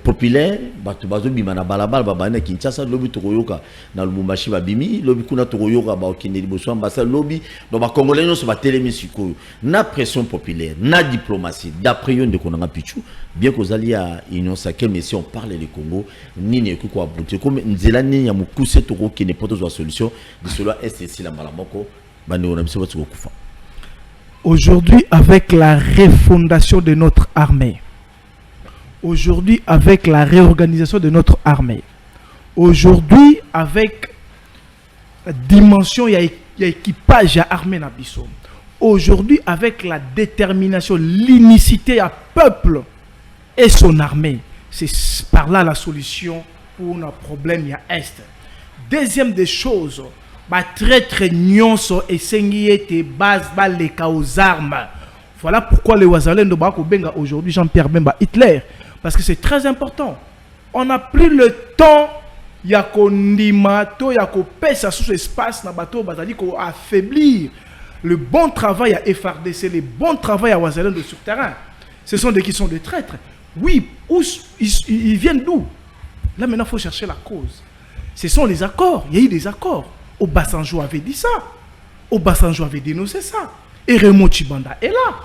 [SPEAKER 2] populaire bato bazobima na balabala babana Kinshasa lobi tokoyoka na Lubumbashi babimi lobi kuna tokoyoka ba okende liboso ambassa lobi do ba congolais nyonso ba telemi sikoyo na pression populaire na diplomatie d'après yon de konanga pichu bien que zali ya union sacrée mais si on parle le Congo nini ko abouti comme nzela nini ya mukuse toko ki ne poto zo solution de cela est la malamoko bande na biso batiko kufa.
[SPEAKER 4] Aujourd'hui avec la refondation de notre armée. Aujourd'hui, avec la réorganisation de notre armée. Aujourd'hui, avec la dimension, il y a équipage à armée Nabiso. Aujourd'hui, avec la détermination, l'unicité à peuple et son armée. C'est par là la solution pour nos problèmes à Est. Deuxième des choses, ba traître nyonso et sengiete base ba leka aux armes. Voilà pourquoi les Wazalendo Bako Benga aujourd'hui Jean-Pierre Bemba Hitler, parce que c'est très important. On n'a plus le temps yako ndima to yako pesa sous espace na bateau bazali ko affaiblir le bon travail à FRDC, le bon travail à Wazalendo sur terrain. Ce sont des qui sont des traîtres. Oui, ils viennent d'où? Là maintenant il faut chercher la cause. Ce sont les accords, il y a eu des accords. Obasanjo avait dit ça. Obasanjo avait dénoncé ça. Et Raymond Tchibanda est là.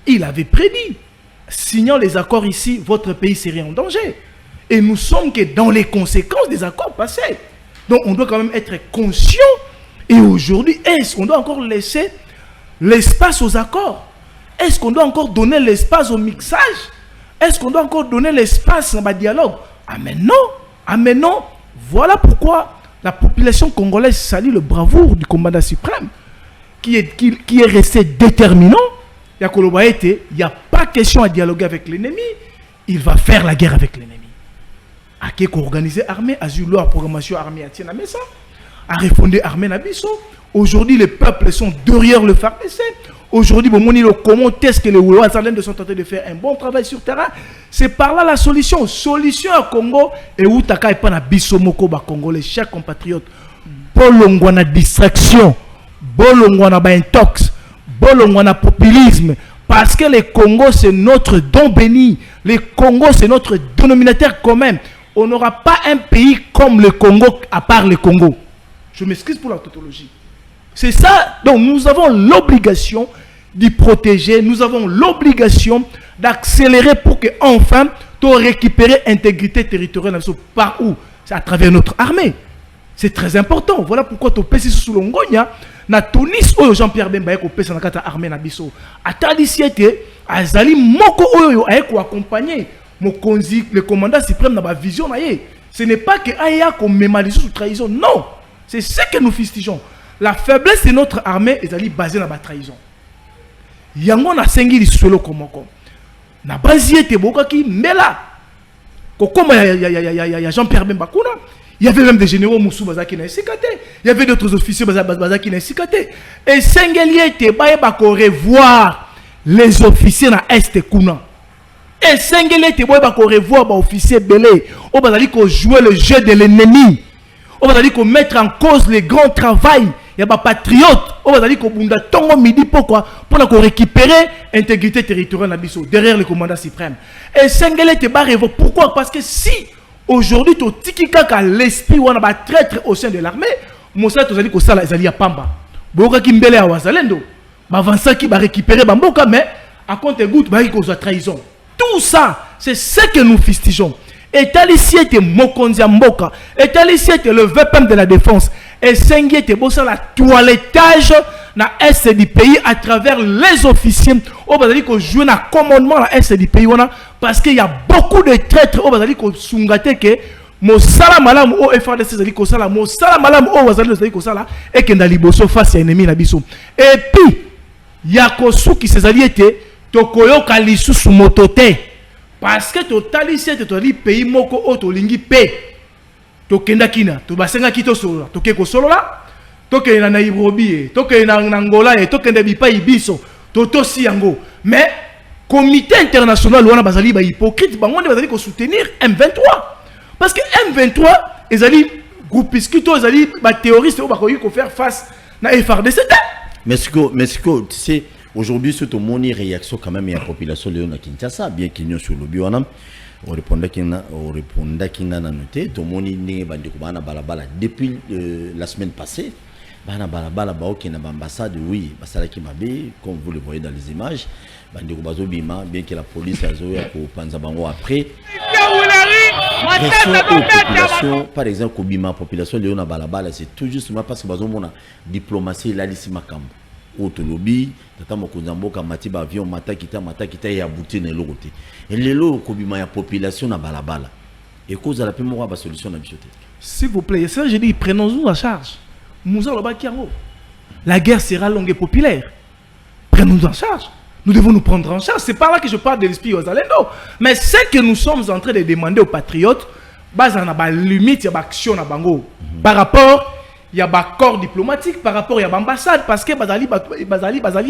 [SPEAKER 4] Il avait prédit. Signant les accords ici, votre pays serait en danger. Et nous sommes que dans les conséquences des accords passés. Donc on doit quand même être conscient. Et aujourd'hui, est-ce qu'on doit encore laisser l'espace aux accords? Est-ce qu'on doit encore donner l'espace au mixage? Est-ce qu'on doit encore donner l'espace au dialogue? Ah mais non. Ah mais non. Voilà pourquoi la population congolaise salue le bravoure du commandant suprême qui est resté déterminant. Il n'y a pas question à dialoguer avec l'ennemi. Il va faire la guerre avec l'ennemi. À qui organiser l'armée, à la programmation armée à Tiena Messa, à refonder l'armée Nabiso. Aujourd'hui, les peuples sont derrière le FARDC. Aujourd'hui, comment est-ce que les Ouazalènes sont tentés de faire un bon travail sur terrain? C'est par là la solution. Solution à Congo et où Taka et Pana Bisomoko ba Congolais, chers compatriotes. Bolongwana distraction, Bolongwana ba intox, Bolongwana populisme. Parce que le Congo c'est notre don béni. Le Congo c'est notre dénominateur commun. On n'aura pas un pays comme le Congo à part le Congo. Je m'excuse pour la tautologie. C'est ça, donc nous avons l'obligation d'y protéger, nous avons l'obligation d'accélérer pour que enfin tu récupérer l'intégrité territoriale. Par où? C'est à travers notre armée. C'est très important. Voilà pourquoi tu pèses sous l'ongonia. Na Tunis, Jean-Pierre Bemba est pèse dans la armée nabiso. Atali siete, azali moko oyo aeko accompagner le commandant suprême dans ma vision. Ce n'est pas que aya comme mémaliser sous trahison. Non, c'est ce que nous fustigeons. La faiblesse de notre armée est basée sur la trahison. Yango na sengi lisolo komoko. Na basié te bokaki mela. Comme il y a Jean-Pierre Bemba kuna, il y avait même des généraux Moussou Bazaki na Sikate. Il y avait d'autres officiers Bazaki na Sikate. Et Sengeli te ba ko revoir les officiers na Est kuna. Et Sengeli te ba ko revoir ba officiers belé. O bazali ko jouer le jeu de l'ennemi. On va dire qu'on mettre en cause les grands travail. Il y a des patriotes. On va dire qu'on bunda tongo midi pourquoi? Pour qu'on récupérer l'intégrité territoriale d'Abisso derrière le commandant suprême. Et Sengele te barre. Pourquoi? Parce que si aujourd'hui tu tiki kaka l'esprit ou on a traître au sein de l'armée, Moussa tu as dit que ça là ils allaient à Pamba. Boka kimbele à Wazalendo. Avança qui va récupérer Bamboka mais à compte goutte bah il cause trahison. Tout ça c'est ce que nous fustigeons. Et talici était Mokonzi Mboka. Et talici était le VPM de la défense. Et Sengi était bossa la toilettage na est du pays à travers les officiers. On va dire qu'on joue na commandement na est du pays. Parce qu'il y a beaucoup de traîtres. On va dire qu'on sungate que mo sala malam o FRDC zali ko sala mo sala malam o wazali zali ko sala et que ndali bosso face à ennemi na biso. Et puis yakosu qui se zali était tokoyo kalisu su motote. Parce que totali c'est totali pays moko auto lingi pe to kenda kina to basenga kito solo to keko solo la to ke na Nairobi to ke na Angola to ke bipa ibiso to si yango mais comité international wana bazali ba hypocrite bango ne bazali ko soutenir M23 parce que M23 ezali groupuscule ezali ba terroriste ba ko faire face na FRDC.
[SPEAKER 2] Mexico tu sais. Aujourd'hui, c'est au monde réaction quand même il y a population de Kinshasa, bien qu'il y ait sur le bioanam. On répondait qu'il n'a noté. Tout le monde n'est pas de balabala depuis la semaine passée. Bana balabala qui n'a pas ambassade, oui, basala qui m'a bien, comme vous le voyez dans les images. Bandeko bazo bima, bien que la police a zoé pour Panzabango après. Population, par exemple, Kobima population de balabala, c'est tout justement parce que bazo mona diplomatie là ici makam. Autolobi, tata mokonzamboka matiba avion mata kita ya bouti na lokote. Et lelo kobima ya population na balabala. Et cause à la pemo ba solution na bichoté.
[SPEAKER 4] S'il vous plaît, ça je dis prenons-nous en charge. Moussa Lobakiango. La guerre sera longue et populaire. Prenons-nous en charge. Nous devons nous prendre en charge. C'est par là que je parle de l'esprit aux Alendo. Mais ce que nous sommes en train de demander aux patriotes, base en limite ya action na bango par rapport il y a un accord diplomatique par rapport à l'ambassade parce que bazali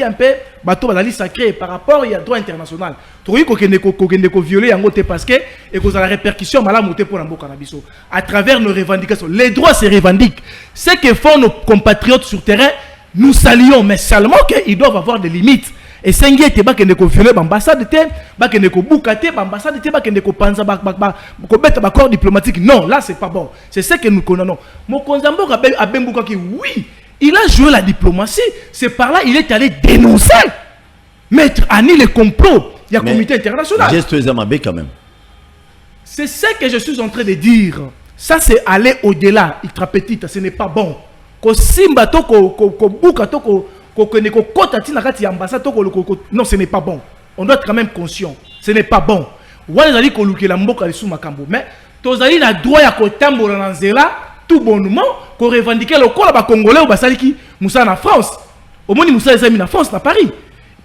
[SPEAKER 4] un peu bazali sacré par rapport il y a droit international. Trouver qu'on violer en côté parce que et que la répercussion mala monter pour l'amboka nabiso à travers nos revendications. Les droits se revendiquent. Ce que font nos compatriotes sur terrain, nous saluons, mais seulement qu'ils doivent avoir des limites. Et c'est ce qui est violer l'ambassade, qui boukate l'ambassade, qui panza accord diplomatique. Non, là c'est pas bon. C'est ce que nous connaissons. Mon Konzambo a oui, il a joué la diplomatie. C'est par là il est allé dénoncer, mettre à nu les complots. Il y a un comité international.
[SPEAKER 2] Quand même.
[SPEAKER 4] C'est ce que je suis en train de dire. Ça c'est aller au-delà. Il petite, ce n'est pas bon. Ko simba to ko buka to ko non, ce n'est pas bon. On doit être quand même conscient. Ce n'est pas bon. Mais tu as droit à tout bonnement qu'on revendique le corps à Congolais ou Basaliki Moussa en France. Au moins, Moussa est en France, à Paris.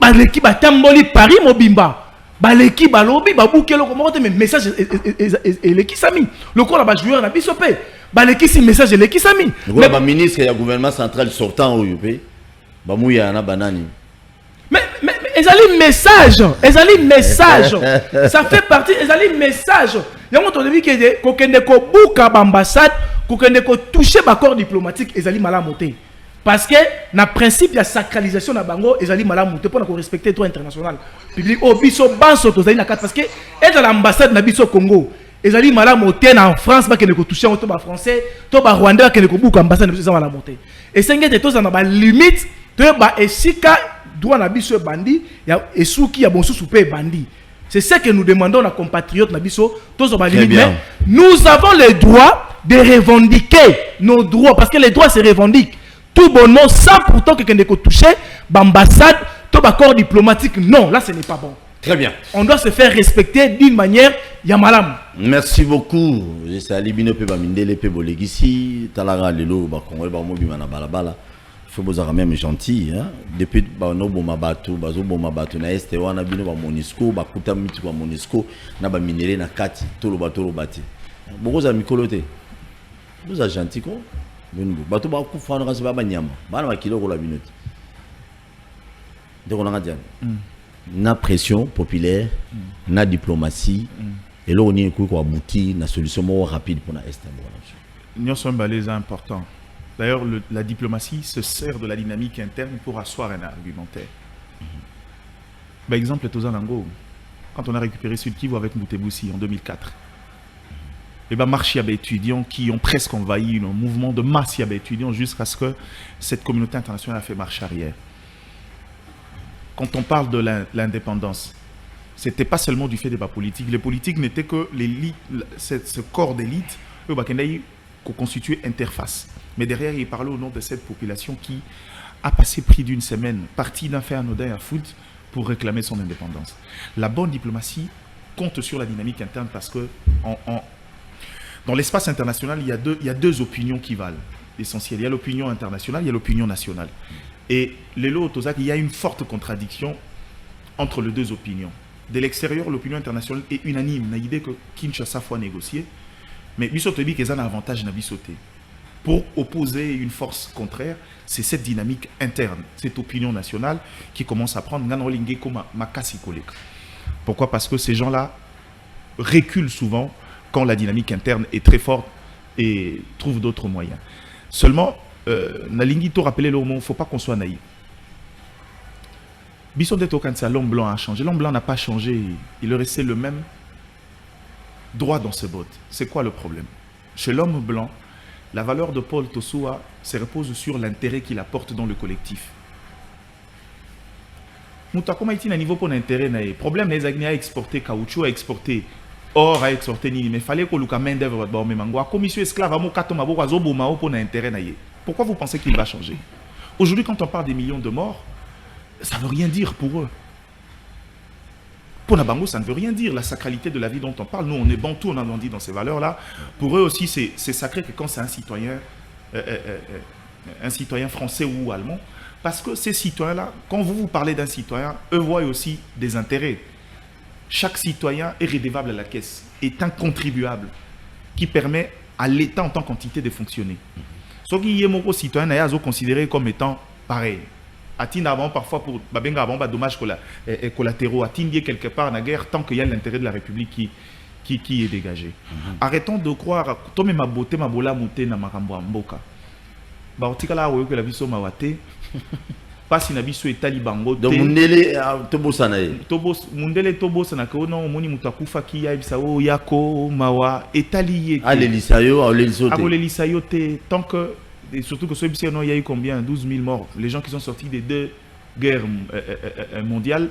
[SPEAKER 4] Baleki Batamboli Paris, Mobimba. Baleki Balobi, Babouke, le message est l'équipe Sami. Le corps à joueur à Bissopé. Baleki, si message est l'équipe Sami.
[SPEAKER 2] Le ministre et le gouvernement central sortant au UP. Bamouya na banani.
[SPEAKER 4] Mais ils ont message, message. Ça fait partie, ils ont message. Il y a un moment que kokende ko buka ambassade, kokende ko toucher l'accord diplomatique, ils ont malamoté. Parce que na principe il y a sacralisation na bango, ils ont malamoté pour respecter le droit international. Public oh biso banso tozali na parce que être à l'ambassade na biso Congo. Ils ont malamoté en France, ba kende ko toucher auto ba français, to ba rwandais kende ko buka ambassade na biso malamoté. Et c'est que tous en ba limite. Et si doit nabiso bandi, et souki ya bon soupé bandi. C'est ce que nous demandons à nos compatriotes nabiso. Nous avons le droit de revendiquer nos droits parce que les droits se revendiquent. Tout bonnement sans pourtant que quelqu'un touché, l'ambassade, tout accord diplomatique. Non, là ce n'est pas bon.
[SPEAKER 2] Très bien.
[SPEAKER 4] On doit se faire respecter d'une manière yamalam.
[SPEAKER 2] Merci beaucoup. C'est Alibino pe bamindele pe bolegisi talara lelo ba Congolais ba mobi mana balabala. Il faut que même gentil hein depuis no boma bato bazo boma bato na este wana bino ba Monisco ba kuta mitu ba Monisco na ba minere na kati tolo bati boko za mikolo te vous a gentil ko bino bato ba ku fana kasi ba nyama bana ba kilo ko la minute de on a dit na pression populaire na diplomatie et là on y ko abouti na solution rapide pour na este
[SPEAKER 3] nous sommes balés importants. D'ailleurs, la diplomatie se sert de la dynamique interne pour asseoir un argumentaire. Par exemple, Tozanango, quand on a récupéré Sud Kivu avec Mouteboussi en 2004, et ben marche étudiants qui ont presque envahi un mouvement de masse étudiants jusqu'à ce que cette communauté internationale a fait marche arrière. Quand on parle de l'indépendance, c'était pas seulement du fait des politiques. Les politiques n'étaient que l'élite, ce corps d'élite, qu'on constituait interface. Mais derrière, il parlait au nom de cette population qui a passé près d'une semaine, partie d'un fait anodin à foot, pour réclamer son indépendance. La bonne diplomatie compte sur la dynamique interne parce que dans l'espace international, il y a deux opinions qui valent l'essentiel. Il y a l'opinion internationale, il y a l'opinion nationale. Et Lelo Tozak, il y a une forte contradiction entre les deux opinions. De l'extérieur, l'opinion internationale est unanime. Il y a l'idée que Kinshasa faut négocier. Mais Bissotebi qui a un avantage na Bissoté. Pour opposer une force contraire, c'est cette dynamique interne, cette opinion nationale qui commence à prendre Nanolingue comme Makasi Kolek. Pourquoi? Parce que ces gens-là reculent souvent quand la dynamique interne est très forte et trouvent d'autres moyens. Seulement, Nalingi to rappelé le mot, il ne faut pas qu'on soit naïf. Bissoté Tokansa, l'homme blanc a changé. L'homme blanc n'a pas changé, il est resté le même droit dans ses bottes. C'est quoi le problème? Chez l'homme blanc, la valeur de Paul Tosua se repose sur l'intérêt qu'il apporte dans le collectif. Moutakoma est un niveau pour l'intérêt. Le problème, c'est qu'il a exporté caoutchouc, a exporté or, a exporté nini. Mais il fallait que le main d'œuvre soit commission esclave, pour l'intérêt. Pourquoi vous pensez qu'il va changer? Aujourd'hui, quand on parle des millions de morts, ça ne veut rien dire pour eux. Pour Nabango, ça ne veut rien dire. La sacralité de la vie dont on parle, nous on est bantou, on a grandi dans ces valeurs-là. Pour eux aussi, c'est sacré que quand c'est un citoyen français ou allemand, parce que ces citoyens-là, quand vous parlez d'un citoyen, eux voient aussi des intérêts. Chaque citoyen est redevable à la caisse, est un contribuable qui permet à l'État en tant qu'entité de fonctionner. Ce qui est mon citoyen est considéré comme étant pareil. Atteindre avant parfois pour dommages collatéraux, atteindre quelque part dans la guerre tant qu'il y a l'intérêt de la République qui est dégagé. Arrêtons de croire que ma beauté ma bola monté na makambo mboka. Ba otikala oyo que la biso mawate. Pas si na biso etali bango te.
[SPEAKER 2] Donc mundele tobosana ye.
[SPEAKER 3] Mundele tobosana ko no moni mutakufa ki ya bisa o yako mawa etali ye.
[SPEAKER 2] Alelisayo
[SPEAKER 3] te tant que et surtout que celui-ci, il y a eu combien 12 000 morts. Les gens qui sont sortis des deux guerres mondiales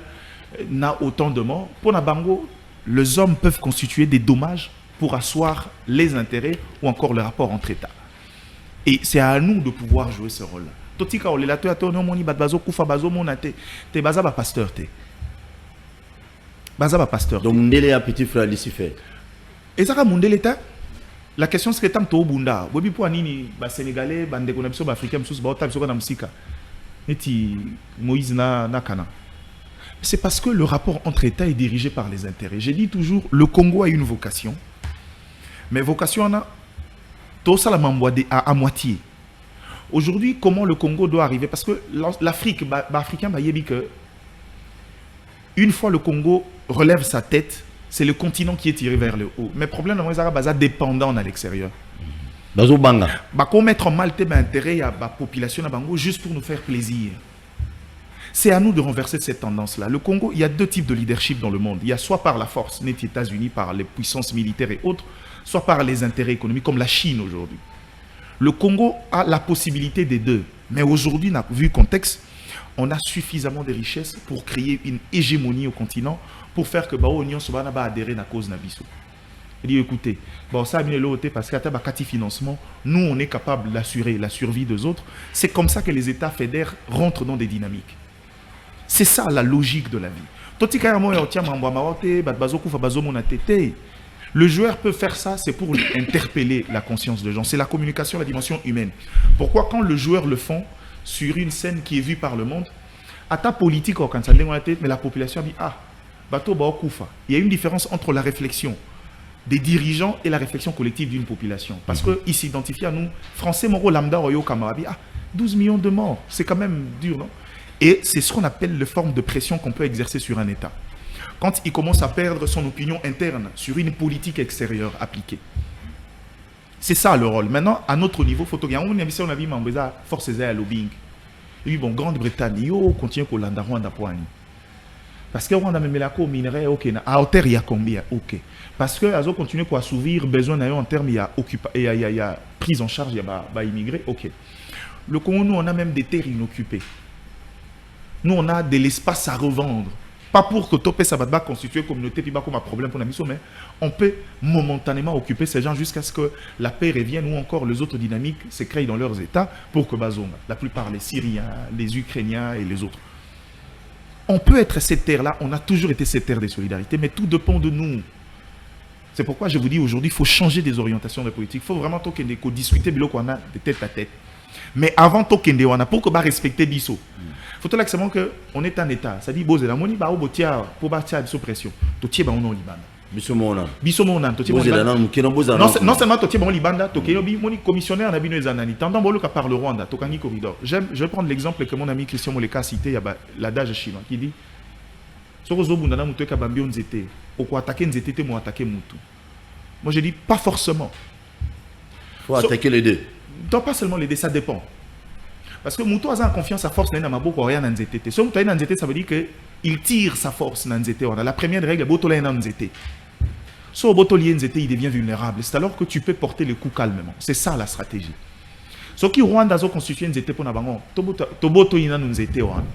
[SPEAKER 3] n'ont autant de morts. Pour Nabango, les hommes peuvent constituer des dommages pour asseoir les intérêts ou encore le rapport entre États. Et c'est à nous de pouvoir jouer ce rôle-là. Totika on la to no moni bazo kufa bazo monate te baza ba pasteur te. Baza ba pasteur.
[SPEAKER 2] Donc ndele a petit frère Lucifer.
[SPEAKER 3] Et ça ka mundele ta. La question c'est que tant que Bunda, Bobi pour Anini, Sénégalais, Bande Konabso, Africain, Msous, Baota, Msous, Namsika, Neti Moïse Nakana. C'est parce que le rapport entre États est dirigé par les intérêts. J'ai dit toujours, le Congo a une vocation, mais vocation on a tout ça à moitié. Aujourd'hui, comment le Congo doit arriver? Parce que l'Afrique, Africain, une fois le Congo relève sa tête, c'est le continent qui est tiré vers le haut. Mais le problème, c'est que dépendant à l'extérieur. Qu'on mettre en mal intérêt à la population juste pour nous faire plaisir. C'est à nous de renverser cette tendance-là. Le Congo, il y a deux types de leadership dans le monde. Il y a soit par la force, les États-Unis, par les puissances militaires et autres, soit par les intérêts économiques, comme la Chine aujourd'hui. Le Congo a la possibilité des deux. Mais aujourd'hui, vu le contexte, on a suffisamment de richesses pour créer une hégémonie au continent, pour faire que l'Union soit adhérer à la cause Nabiso. Il dit écoutez, ça a mis l'autre parce qu'à Kati financement, nous on est capable d'assurer la survie des autres. C'est comme ça que les États fédères rentrent dans des dynamiques. C'est ça la logique de la vie. Le joueur peut faire ça, c'est pour interpeller la conscience des gens. C'est la communication, la dimension humaine. Pourquoi quand le joueur le font sur une scène qui est vue par le monde, à ta politique, mais la population dit ah, il y a une différence entre la réflexion des dirigeants et la réflexion collective d'une population. Parce qu'ils s'identifient à nous, Français, Moro, Lambda, Royo, Kamarabi, 12 millions de morts, c'est quand même dur, non? Et c'est ce qu'on appelle les formes de pression qu'on peut exercer sur un État. Quand il commence à perdre son opinion interne sur une politique extérieure appliquée. C'est ça le rôle. Maintenant, à notre niveau, on a vu force à lobbying. Et puis, bon, Grande-Bretagne, il continue pour l'Andarouanda Poani. Parce que on a même la minerai, ok, à hauteur il y a combien, ok. Parce que Azo continue pour assouvir besoin en termes il y a prise en charge, il y a immigré, ok. Le Congo, nous on a même des terres inoccupées. Nous on a de l'espace à revendre. Pas pour que Topé Sabadba constitue une communauté puis comme un problème pour la mission, mais on peut momentanément occuper ces gens jusqu'à ce que la paix revienne ou encore les autres dynamiques se créent dans leurs états pour que Bazonga, la plupart les Syriens, les Ukrainiens et les autres. On peut être cette terre-là, on a toujours été cette terre de solidarité, mais tout dépend de nous. C'est pourquoi je vous dis aujourd'hui, il faut changer des orientations de politique. Il faut vraiment discuter de tête à tête. Mais avant tout, pour que respecter Bisso. Il faut l'accepter qu'on est un État. Ça dit, la moni pour bâtir sous pression. Tout est au Liban. Non seulement tu es au Liban, tu es un commissionnaire tendant par le Rwanda, tu es corridor. Je vais prendre l'exemple que mon ami Christian Moleka a cité, il y a l'adage chinois qui dit moi je dis pas forcément.
[SPEAKER 2] Il faut attaquer les deux.
[SPEAKER 3] Non, pas seulement les deux, ça dépend. Parce que Moutou a confiance à force dans Maboko rien dans Nzete. Si Moutou a Nzete, ça veut dire qu'il tire sa force dans Nzete. La première règle, Boto la Nzete. Si Boto li Nzete, il devient vulnérable. C'est alors que tu peux porter le coup calmement. C'est ça la stratégie. Ce qui Rwanda a constitué Nzete pour Nabango, Toboto ina Nzete Rwanda.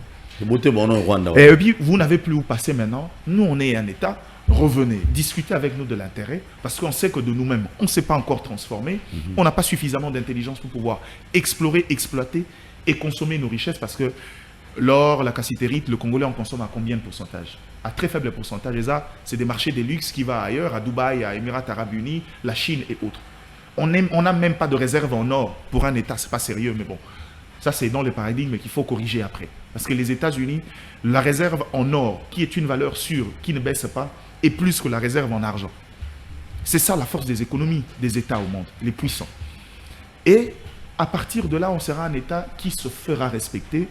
[SPEAKER 3] Et puis vous n'avez plus où passer maintenant. Nous on est un État. Revenez, discutez avec nous de l'intérêt, parce qu'on sait que de nous-mêmes, on ne s'est pas encore transformé, on n'a pas suffisamment d'intelligence pour pouvoir explorer, exploiter et consommer nos richesses, parce que l'or, la cassiterite, le Congolais en consomme à combien de pourcentage? À très faible pourcentage, et ça, c'est des marchés de luxe qui vont ailleurs, à Dubaï, à Émirats Arabes Unis, la Chine et autres. On n'a même pas de réserve en or pour un État, c'est pas sérieux, mais bon. Ça, c'est dans le paradigme qu'il faut corriger après. Parce que les États-Unis, la réserve en or, qui est une valeur sûre, qui ne baisse pas, est plus que la réserve en argent. C'est ça la force des économies des États au monde, les puissants. Et À partir de là, on sera un État qui se fera respecter.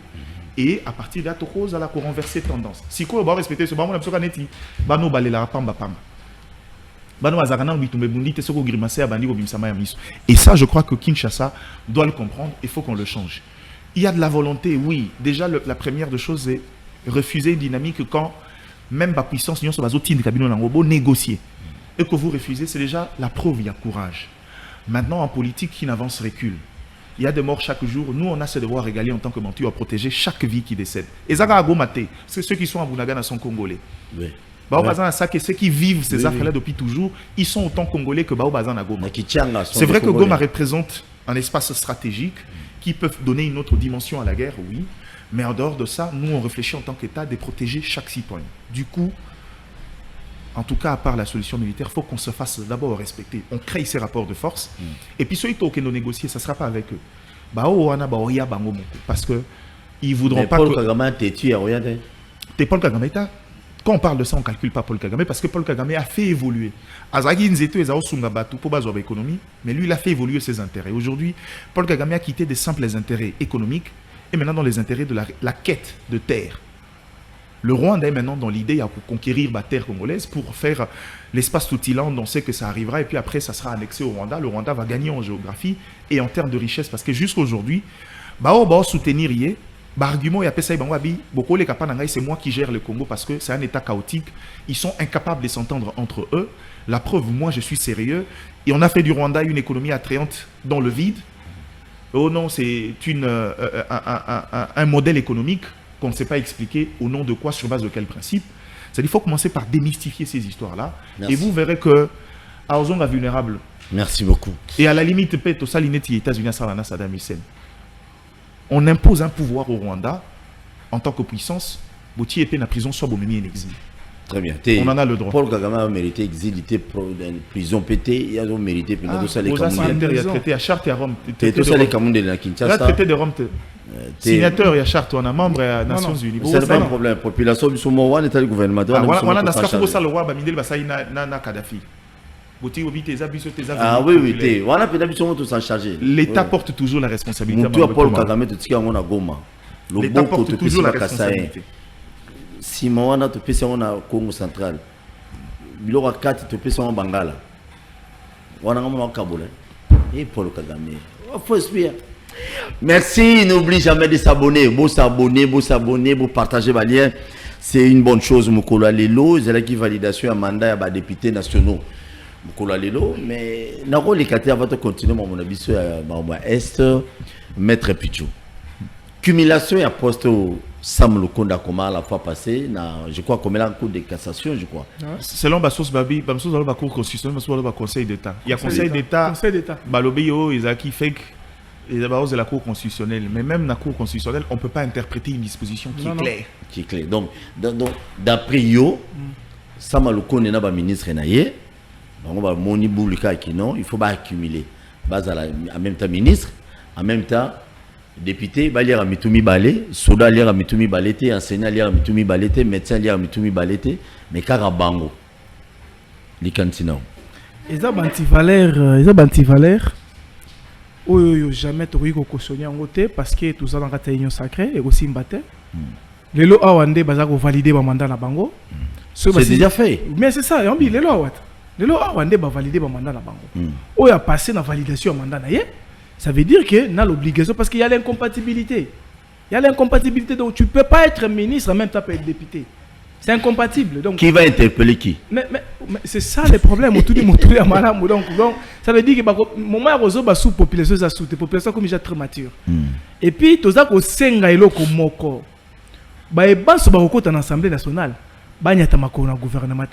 [SPEAKER 3] Et à partir de là, on va renverser tendance. Si on va respecter ce moment, on va et ça, je crois que Kinshasa doit le comprendre. Il faut qu'on le change. Il y a de la volonté, oui. Déjà, la première des choses est refuser une dynamique quand même la puissance négocier. Et que vous refusez, c'est déjà la preuve, il y a courage. Maintenant, en politique, qui n'avance recule. Il y a des morts chaque jour. Nous, on a ce devoir régalé en tant que mentor à protéger chaque vie qui décède. Et Zaga Agomate, c'est ceux qui sont à Bunagana sont congolais. Oui. Ceux qui vivent ces affaires-là depuis toujours, ils sont autant congolais que Baobazan à Goma. C'est vrai que Goma représente un espace stratégique qui peut donner une autre dimension à la guerre, oui. Mais en dehors de ça, nous, on réfléchit en tant qu'État de protéger chaque citoyen. Du coup, en tout cas, à part la solution militaire, il faut qu'on se fasse d'abord respecter. On crée ces rapports de force. Et puis, ceux qui ont négocié, ça ne sera pas avec eux. Parce qu'ils ne voudront pas
[SPEAKER 2] Paul Kagame t'es tué à rien.
[SPEAKER 3] T'es Paul Kagame. Quand on parle de ça, on ne calcule pas Paul Kagame parce que Paul Kagame a fait évoluer. Azagi Nzeto est Sungabatu pour baser l'économie, mais lui, il a fait évoluer ses intérêts. Aujourd'hui, Paul Kagame a quitté des simples intérêts économiques et maintenant dans les intérêts de la quête de terre. Le Rwanda est maintenant dans l'idée à conquérir la terre congolaise pour faire l'espace Toutiland. On sait que ça arrivera et puis après, ça sera annexé au Rwanda. Le Rwanda va gagner en géographie et en termes de richesse parce que jusqu'à aujourd'hui, soutenir argument et c'est moi qui gère le Congo parce que c'est un état chaotique. Ils sont incapables de s'entendre entre eux. La preuve, moi je suis sérieux et on a fait du Rwanda une économie attrayante dans le vide. Oh non, c'est un modèle économique qu'on ne sait pas expliquer au nom de quoi, sur base de quel principe. C'est-à-dire qu'il faut commencer par démystifier ces histoires-là. Et vous verrez que Aozong est vulnérable.
[SPEAKER 2] Merci beaucoup.
[SPEAKER 3] Et à la limite, peut-être aux États-Unis, Saddam Hussein. On impose un pouvoir au Rwanda en tant que puissance. Boutier est en prison, soit Bomimi en exil.
[SPEAKER 2] Très bien.
[SPEAKER 3] On en a le droit.
[SPEAKER 2] Paul Kagame a mérité exil, il était prison pété, il a mérité
[SPEAKER 3] il a traité à Charte et à Rome.
[SPEAKER 2] Il a
[SPEAKER 3] traité de Rome. Signateur, il y a Charte, on a membre des Nations Unies.
[SPEAKER 2] C'est pas un problème. La population du Somalia est le gouvernement.
[SPEAKER 3] Voilà, dans ce cas, pour ça, le roi Bamidel Bassaï n'a Kadhafi.
[SPEAKER 2] Ah oui, on a peut-être s'en charger.
[SPEAKER 3] L'État porte toujours la responsabilité.
[SPEAKER 2] Paul Kagame,
[SPEAKER 3] l'État porte toujours la responsabilité.
[SPEAKER 2] Si on a fait ça au Congo central, il y aura 4 qui sont en Bangala. On a un Kaboul. Et Paul Kagame. Il faut espérer. Merci, n'oublie jamais de s'abonner. Vous s'abonner, vous partager les liens. C'est une bonne chose. Moukola Lelo, c'est la validation à mandat à députés nationaux. Moukola Lelo, mais Naro les Katia va continuer mon avis sur Est, Maître Pichou. Cumulation et à poste Sam Lukonda Koma la fois passée, je crois qu'on met un coup de cassation, je crois.
[SPEAKER 3] Selon Bassos Babi, Bassos dans le cour constitutionnel, Bassos dans le Conseil d'État. Il y a Conseil d'État, Balobio, Isaki Fek, et d'abord de la Cour constitutionnelle. Mais même dans la Cour constitutionnelle, on ne peut pas interpréter une disposition qui est claire.
[SPEAKER 2] Qui est claire. Donc, d'après Yo, Sam Lukonda n'est pas ministre Naye, Moni Boulika qui non, il faut pas accumuler. En même temps ministre, en même temps député, lire à Mitumi Balé, Soda lire à Mitumi Balété, enseignant lire à Mitumi Balété, médecin lire à Mitumi Balété, mais Karabango, les cantines.
[SPEAKER 4] Ils ont anti-valeur. Jamais tu as cautionné en côté parce que tout ça dans la réunion sacrée et aussi mbaté. Les lois awandé bazako valider le mandat na bango.
[SPEAKER 2] C'est déjà fait.
[SPEAKER 4] Mais c'est ça, on dit les lois awandé ba valider le mandat na bango. On a passé la validation du mandat na yé. Ça veut dire que n'a l'obligation parce qu'il y a l'incompatibilité. Il y a l'incompatibilité donc tu peux pas être ministre en même temps être député. C'est incompatible. Donc
[SPEAKER 2] qui va interpeller qui?
[SPEAKER 4] Mais c'est ça le problème autour du moteur madame donc ça veut dire que moment rozo ba sous population za sous population comme déjà très mature. Et puis toza ko senga eloko moko. Ba ebanso ba kokota na Assemblée nationale. Ba nyata makona gouvernement.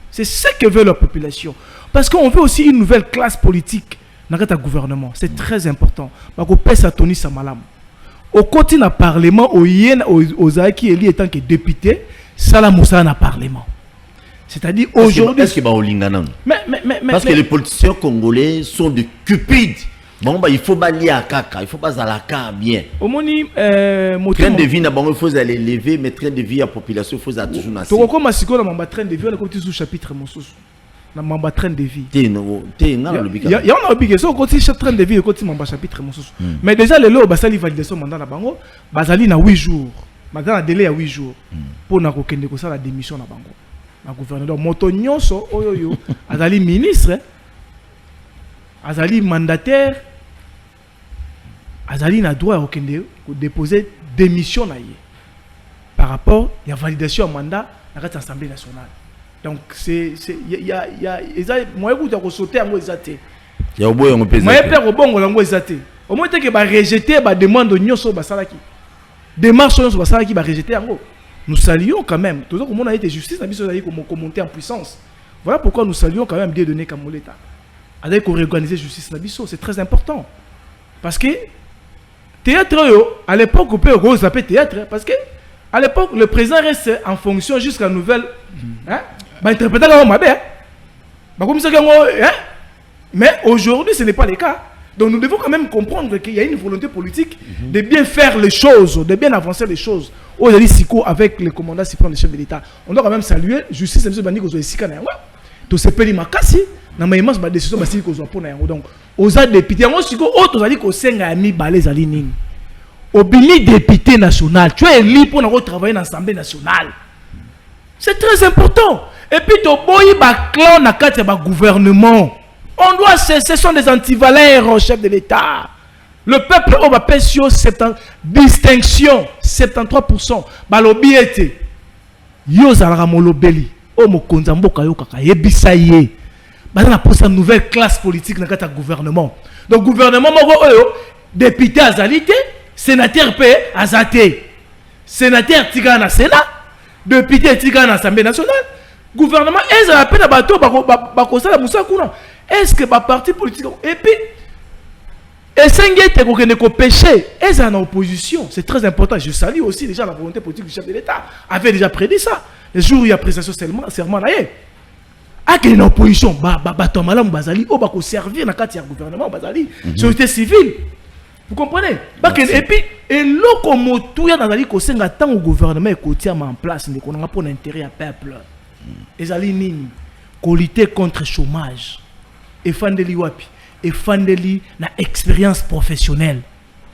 [SPEAKER 4] C'est ce que veut la population parce qu'on veut aussi une nouvelle classe politique. Dans le gouvernement, c'est très important. Parce qu'on peut s'attendre à malam. Au côté du Parlement, aux Aïki Eli étant que député, ça la moussa dans le Parlement. C'est-à-dire aujourd'hui.
[SPEAKER 2] Est-ce que parce que les politiciens congolais sont des cupides. Bon, il faut balayer à caca, il faut pas à la car bien.
[SPEAKER 4] Au moni,
[SPEAKER 2] train de vie, il faut aller lever, mais train de vie à la population, il faut toujours nasser.
[SPEAKER 4] Tu vois comment si on a train de vie, on a comme tu chapitre mon sous. na mamba train de vie.
[SPEAKER 2] T'es dans le
[SPEAKER 4] Il y a un obligé so côté train de vie côté mamba chapitre mosusu. Mais déjà le lot basali validation mandat na bango, basali na 8 jours. Maintenant na délai à 8 jours pour na kokende ko ça la démission na bango. Na gouverneur moto nyonso oyo azali ministre, azali mandataire, azali na droit kokende ko déposer démission na ye par rapport à la validation mandat dans l'Assemblée nationale. Donc c'est il y a moi écoute à sauter en exaté.
[SPEAKER 2] Il y a au bout on peut
[SPEAKER 4] moi père au bon on exaté. Au moins que ba rejeter ba demande nyonso ba salaki. Démarche nyonso ba salaki ba rejeter en gros. Nous saluons quand même tout comme on a été justice na biso dali comme monter en puissance. Voilà pourquoi nous saluons quand même des données comme l'État. Avec qu'on réorganiser justice na biso, c'est très important. Parce que théâtre à l'époque on peut s'appeler théâtre parce que à l'époque le président reste en fonction jusqu'à nouvelle hein bah interpréter comme ma belle bah comme ça hein mais aujourd'hui ce n'est pas le cas. Donc nous devons quand même comprendre qu'il y a une volonté politique de bien faire les choses, de bien avancer les choses. Aujourd'hui Siko avec le commandant suprême du chef de l'État, on doit quand même saluer justice monsieur Bandi ko zo Sika na yango to sepeli makasi na maïmas ba décision ba Sika ko zo pona yango. Donc aux députés yango Siko auto zali ko senga mi balé zali nini. Obini député national, tu es libre pour travailler dans l'Assemblée nationale. C'est très important. Et puis, tu as un clan dans le gouvernement. On doit cesser, ce sont des antivaleurs au chef de l'État. Le peuple, on va payer sur distinction, 73%. Balobi était. Yo zalaka molobeli. O mo konzambo kayo kaka yebisa ye. Bana pour sa nouvelle classe politique dans le gouvernement. Donc, gouvernement, député azalité. Sénateur P. Azate. Sénateur Tigana na Sénat. Député Tigana na Assemblée nationale. Gouvernement, est-ce que la bateau bakosala musa kuna? Est-ce que ba parti politique et puis essayez de ko péché, est-ce en opposition? C'est très important. Je salue aussi déjà la volonté politique du chef de l'État. Avait déjà prédit ça. Le jour où il y a prestation serment là. A que une opposition bato malamu bazali o bako servir na kati ya gouvernement bazali société civile. Vous comprenez? Et puis, et l'okomoto ya nazali ko senga tant au gouvernement ekotia en place ne konanga pour l'intérêt à peuple. Ezali nini ko lutter contre chômage. Et fandeli wapi? Et fandeli na expérience professionnelle.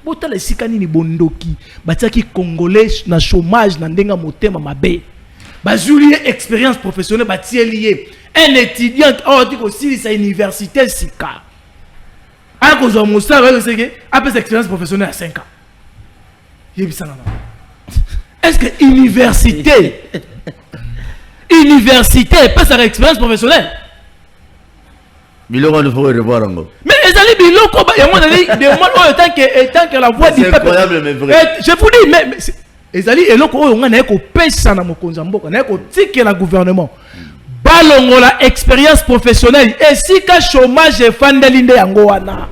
[SPEAKER 4] Bota le sikani ni bondoki, batiaki congolais na chômage na ndenga motema mabe. Bazuli expérience professionnelle batie lié. Un étudiant dit aussi sa université sika. À cause de mon stage, après cette expérience professionnelle à 5 ans. Est-ce que université peut sa expérience professionnelle?
[SPEAKER 2] Mais il faut revoir encore.
[SPEAKER 4] Mais les alliés biloko, tant que la voix du peuple. C'est incroyable mais vrai. Je vous dis, mais les alliés et loko, on a ko pesa na mokonzamboka, na ko tike la gouvernement. Balongo la expérience professionnelle et si ka chômage et fandelinde yango wana.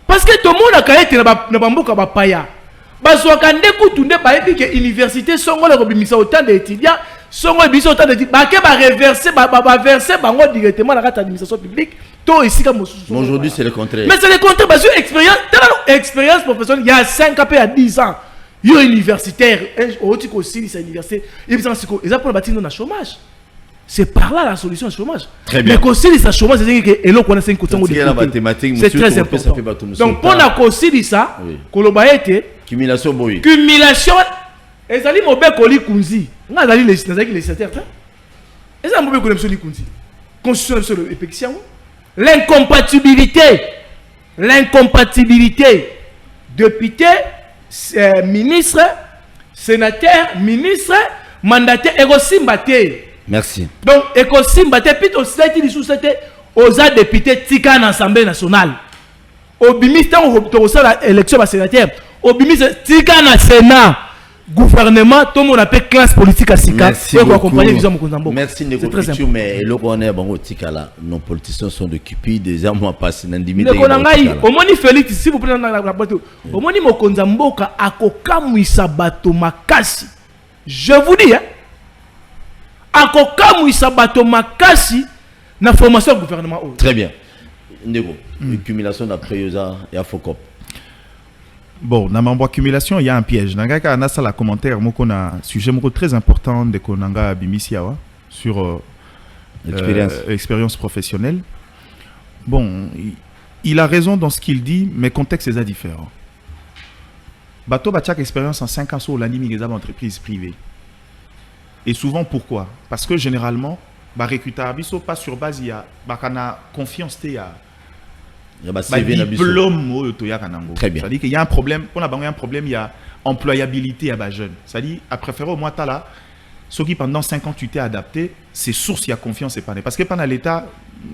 [SPEAKER 4] Parce que tout le monde a été na bamboka ba paya. Bazwaka ndeku tunde ba epi que université songo le robimisa autant d'étudiants, songo biso autant d'étudiants, ba ke ba reverser ba verser bango directement dans l'administration publique. To ici comme
[SPEAKER 2] aujourd'hui c'est le contraire.
[SPEAKER 4] Mais c'est le contraire parce que expérience professionnelle il y a 5 ans à 10 ans. Yo universitaire, oti ko sili sa université, et bien c'est ils apprennent bâtir dans chômage. C'est par là la solution au chômage.
[SPEAKER 2] Très bien.
[SPEAKER 4] Mais conseiller ça chômage c'est que et là on a 5% de
[SPEAKER 2] mathématiques.
[SPEAKER 4] C'est très important. Donc pour la conseiller ça, koloba été
[SPEAKER 2] cumulation boy.
[SPEAKER 4] Cumulation ezali mobe koli kunzi. Nga zali les secrétaires. Ezali mobe koli msoli kunzi. Constitution sur le épection. L'incompatibilité député, ministre, sénateur, ministre, mandataire et aussi mbaté.
[SPEAKER 2] Merci.
[SPEAKER 4] Donc, écosimba, puis aussi aux députés tika dans l'Assemblée nationale. Au bimistan, au l'élection à sénateur. Au bimistan, tika dans le Sénat. Gouvernement, tout le monde appelle classe politique à Sika.
[SPEAKER 2] Merci beaucoup. Merci Neko mais le connaît bon tika là. Nos politiciens sont de cupides, des armes à passer dans 10 minutes.
[SPEAKER 4] Au moni Félix, s'il vous plaît dans la boîte. Au moni Mokonzamboka akokamwisa bato makasi. Je vous dis hein. Akokamwisa bato makasi na formation du gouvernement.
[SPEAKER 2] Très bien. Nego, accumulation d'après Yosa et Afokop.
[SPEAKER 3] Bon, dans ma accumulation, il y a un piège. Dans le commentaire, il y a un sujet très important de Konanga Bimisiawa sur expérience professionnelle. Bon, il a raison dans ce qu'il dit, mais le contexte est différent. Bato a chaque expérience en 5 ans sur l'anime des entreprises privées. Et souvent, pourquoi? Parce que généralement, recruter pas sur base, il y a confiance, il y a diplôme.
[SPEAKER 2] Très bien.
[SPEAKER 3] C'est-à-dire qu'il y a un problème, il y a employabilité à jeune. C'est-à-dire, à préférer au moins, tu as là, ceux qui pendant 5 ans tu t'es adapté, c'est source, il y a confiance et pas. Parce que pendant l'État,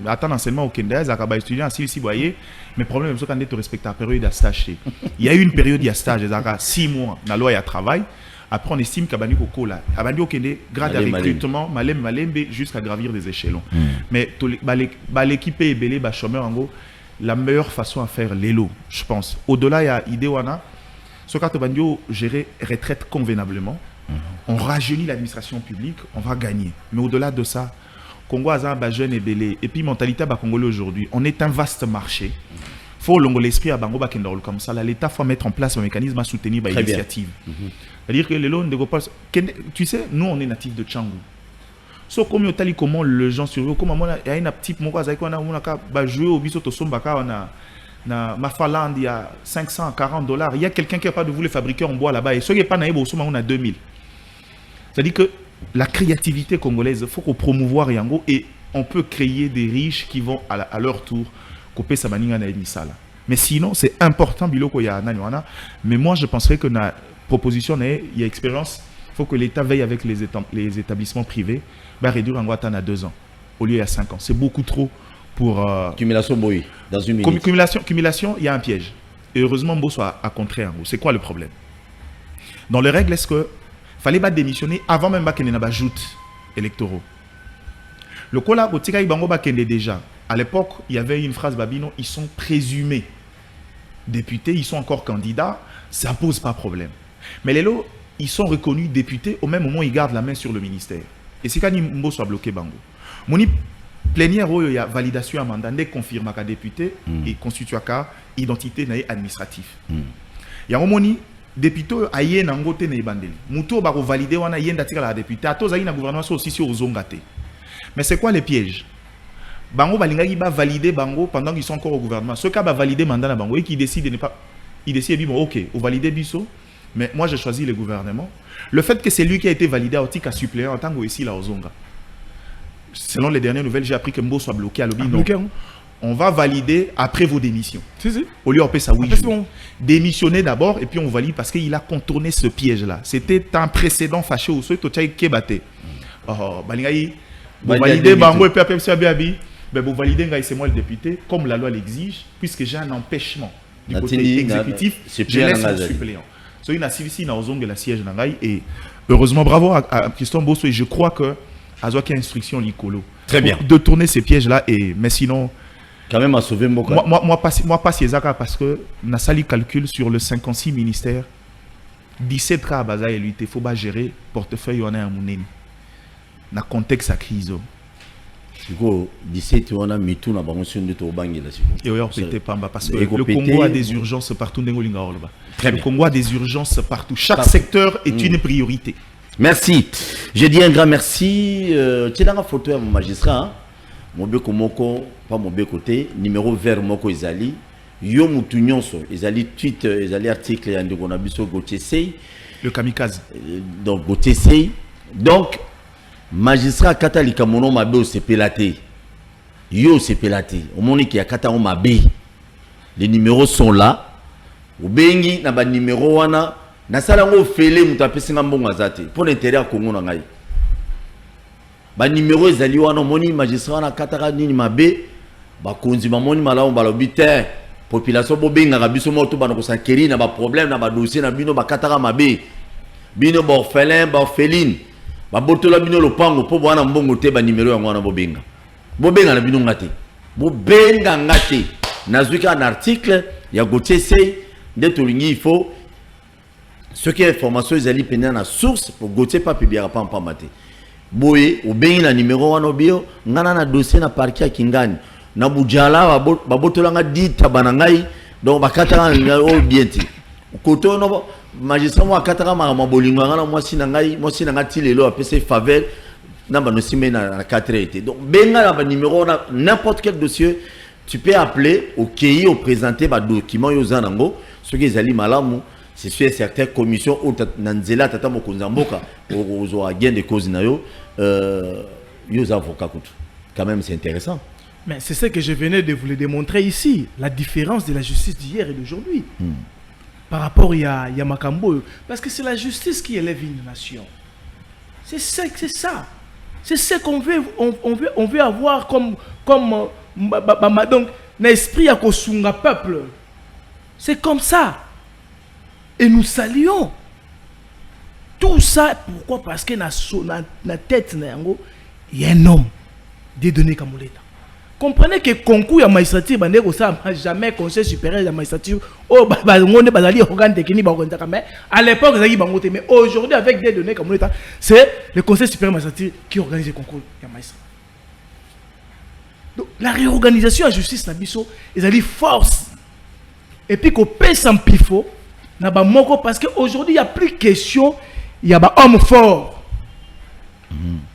[SPEAKER 3] attends l'enseignement au Kenya, ça va étudier en si voyez, mais problème, c'est quand tu respectes la période de stage. Il y a eu une période de stage, 6 mois, dans la loi, il y a travail. Après, on estime qu'à Bani Koko, là, à Bani Okende, grade de recrutement, malem, jusqu'à gravir des échelons. Mais l'équipe est belé, chômeur, en gros, la meilleure façon à faire l'élo, je pense. Au-delà, il y a idée, ce quand Bani gérer retraite convenablement, on rajeunit l'administration publique, on va gagner. Mais au-delà de ça, Congo a un jeune et belé. Et puis, mentalité congolais aujourd'hui, on est un vaste marché. Il faut l'esprit à Bango Bakendorol comme ça. L'État faut mettre en place un mécanisme à soutenir l'initiative. C'est-à-dire que les lots de tu sais, nous on est natifs de Tchangou. So comme comment les gens survivent, comment il y a une petite moka on a joué au biso to sombaka on a na Mafaland il y a $540. Il y a quelqu'un qui a pas de vous les fabriquer en bois là-bas et ceux qui pas naïb au on a 2000. C'est-à-dire que la créativité congolaise, faut qu'on promouvoir Yango et on peut créer des riches qui vont à leur tour couper sa manière na misala. Mais sinon, c'est important biloko ya nanywana, mais moi je penserais que na proposition il y a expérience, il faut que l'État veille avec les établissements privés, réduire en Guatana à 2 ans au lieu à 5 ans. C'est beaucoup trop pour
[SPEAKER 2] cumulation boy dans une minute.
[SPEAKER 3] Cumulation, il y a un piège. Et heureusement Bosso a contré en gros. C'est quoi le problème? Dans les règles, est-ce que fallait pas démissionner avant même qu'il n'y ait pas d'ajout électoraux? Le cola botika ibango ba kende déjà. À l'époque, il y avait une phrase Babino, ils sont présumés députés, ils sont encore candidats, ça pose pas problème. Mais les lots, ils sont reconnus députés, au même moment ils gardent la main sur le ministère. Et c'est quand Nimbo soit bloqué bango. Moni plénière où il y a validation à mandat, dès confirme qu'un député et constitue qu'à identité administrative. Il y a un moment député aïe nangote na ibandeli. Muto bako valider wana yenda tika la député. Ato zaï na gouvernement aussi sur ozongate. Mais c'est quoi les pièges? Bango balingaki ba valider bango pendant qu'ils sont encore au gouvernement. Ce cas va valider mandat na bango et qui décide de ne pas, il décide de dire bon ok, vous validez biso, mais moi j'ai choisi le gouvernement. Le fait que c'est lui qui a été validé à Otika suppléant en tant que ici la Ozonga. Selon les dernières nouvelles, j'ai appris que Mbo soit bloqué à l'objet. On va valider après vos démissions. Au lieu de ça, oui. Démissionner d'abord et puis on valide parce qu'il a contourné ce piège-là. C'était un précédent fâché où ceux qui ont été balingaï. Vous validez Bango et puis après vous validez c'est moi le député, comme la loi l'exige, puisque j'ai un empêchement du côté exécutif, je laisse un suppléant. So, il a ici la siège et heureusement bravo à Christian Bosso et je crois que Azoa qui a instruction l'icolo.
[SPEAKER 2] Très bien.
[SPEAKER 3] De tourner ces pièges-là et mais sinon
[SPEAKER 2] quand même à sauver Mboka.
[SPEAKER 3] Moi pas Ezaka parce que na sali calcul sur le 56 ministères 17 cas à Baza et lui il faut pas gérer portefeuille on a un mouneni. Na contexte à crise.
[SPEAKER 2] Siko 17 on a mitou na bango sur de to bangi là siko.
[SPEAKER 3] Et on pété pamba parce que le Congo a des urgences partout n'engolinga orba. Le Congo a des urgences partout. Chaque secteur est une priorité.
[SPEAKER 2] Merci. Je dis un grand merci. Tu as une photo à mon magistrat. Mon beko moko, pas mon beko côté, numéro vert moko ezali. Yo mutu nyonso, ezali tweet, ezali article yandi kona biso Gauthier Sey.
[SPEAKER 3] Le kamikaze.
[SPEAKER 2] Donc Gauthier Sey. Donc magistrat katalika mono mabe o sepelate. Yo sepelate. Au moni ki akata o mabe. Les numéros sont là. Au bengi na ba numéro wana na sala ngo fele mutu apesinga mbongo azate pour l'intérêt à Congo na ngai. Ba numéro ezali wana moni magistrat na kataka nini mabe ba konzi ba moni malamu balobi te population bo benga ka biso moto bana ko sankeri na ba problème na ba dossier na bino ba kataka mabe bino ba orphelin ba orpheline ba botola bino lopango po bwana mbongo te ba numéro yango wana bo benga na bino ngate bo benga ngate nazwika un article ya Gauthier Sey de tolingi il faut ce qui est information ezali pendant la source pour Gauthier pas publier pas en pamate. Boye au bengi na numéro wana bio ngana na dossier na parquet Kingani na bujala babotolanga dita banangai donc bakataka o bienti koto no magistrat mo akataka ma bolingo ngana mwasi na ngai lelo apese faveur na 4 été. Donc, benga na numéro n'importe quel dossier, tu peux appeler au KI au présenter ba document yo zanango, ce qui est malamu, c'est sûr certaines commissions ou nanzela tata mokonzamboka au gain de cause na yo avocats quand même c'est intéressant.
[SPEAKER 4] Mais c'est ce que je venais de vous le démontrer ici, la différence de la justice d'hier et d'aujourd'hui. Par rapport à Makambo, parce que c'est la justice qui élève une nation. C'est ça. C'est ce qu'on veut, on veut avoir comme donc l'esprit à kosunga peuple. C'est comme ça. Et nous saluons tout ça. Pourquoi? Parce que dans la tête il y a un homme dédonné comme l'État. Comprenez que concours ya magistrature jamais conseil supérieur de la magistrature à l'époque mais aujourd'hui avec des données comme l'État, c'est le conseil supérieur de la magistrature qui organise le concours de magistrat. Donc la réorganisation de la justice na biso ezali force et puis qu'on paie sans pifo na ba moko parce que aujourd'hui il y a plus question il y a ba hommes forts.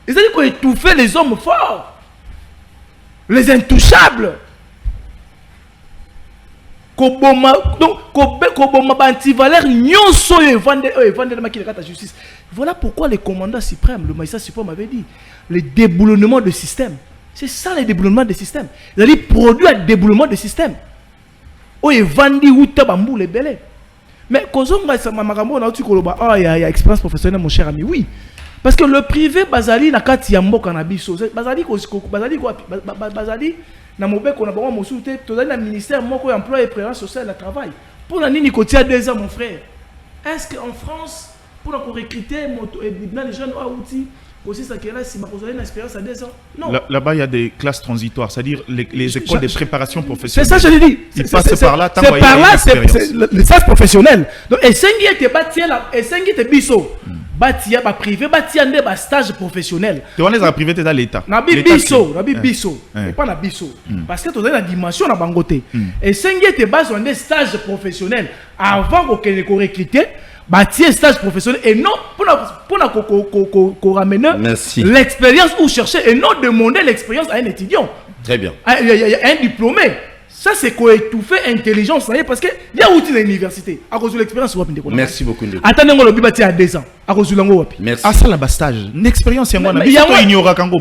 [SPEAKER 4] Ils ont dit qu'on étouffer les hommes forts. Les intouchables. Voilà pourquoi le commandant suprême, le magistrat suprême avait dit le déboulonnement du système. C'est ça le déboulonnement du système. Il a dit produit un déboulonnement du système. Oh, il vendit ou tabambou les belés. Mais quand on a il y a expérience professionnelle, mon cher ami, oui. Parce que le privé bazali na kati ya mboka na biso bazali na mobeko na bango mosuté tozali na ministère moko emploi et prévoyance sociale et travail pour la nini kotia 2 ans mon frère. Est-ce que en France pour recruter les jeunes outils aussi ça qui est là si ma une expérience à 2 ans? Non.
[SPEAKER 3] Là-bas il y a des classes transitoires, c'est-à-dire les écoles de préparation professionnelle.
[SPEAKER 4] C'est ça je l'ai dit.
[SPEAKER 3] Ils passent par là,
[SPEAKER 4] c'est par là c'est le stage professionnel. Donc et sengi était bâti là et sengi était biso. Batia ba privé batia ndé ba stage professionnel.
[SPEAKER 3] Tu vois les privé t'es dans l'état.
[SPEAKER 4] Na biso, pas na biso. Parce que tu as la dimension na bangoté. Et sengi te base on des stages professionnels avant qu'on recruter, batia stage professionnel et non pour ramener l'expérience ou chercher et non demander l'expérience à un étudiant.
[SPEAKER 2] Très bien.
[SPEAKER 4] Un diplômé. Ça, c'est qu'on étouffe intelligence, parce qu'il y a outil à l'université. À cause de l'expérience,
[SPEAKER 2] merci beaucoup.
[SPEAKER 4] Attendez, on l'a dit à 2 ans. À cause de l'ango.
[SPEAKER 2] Merci.
[SPEAKER 3] Ah, ça, la stage. Une expérience, il y a un ignorant kango.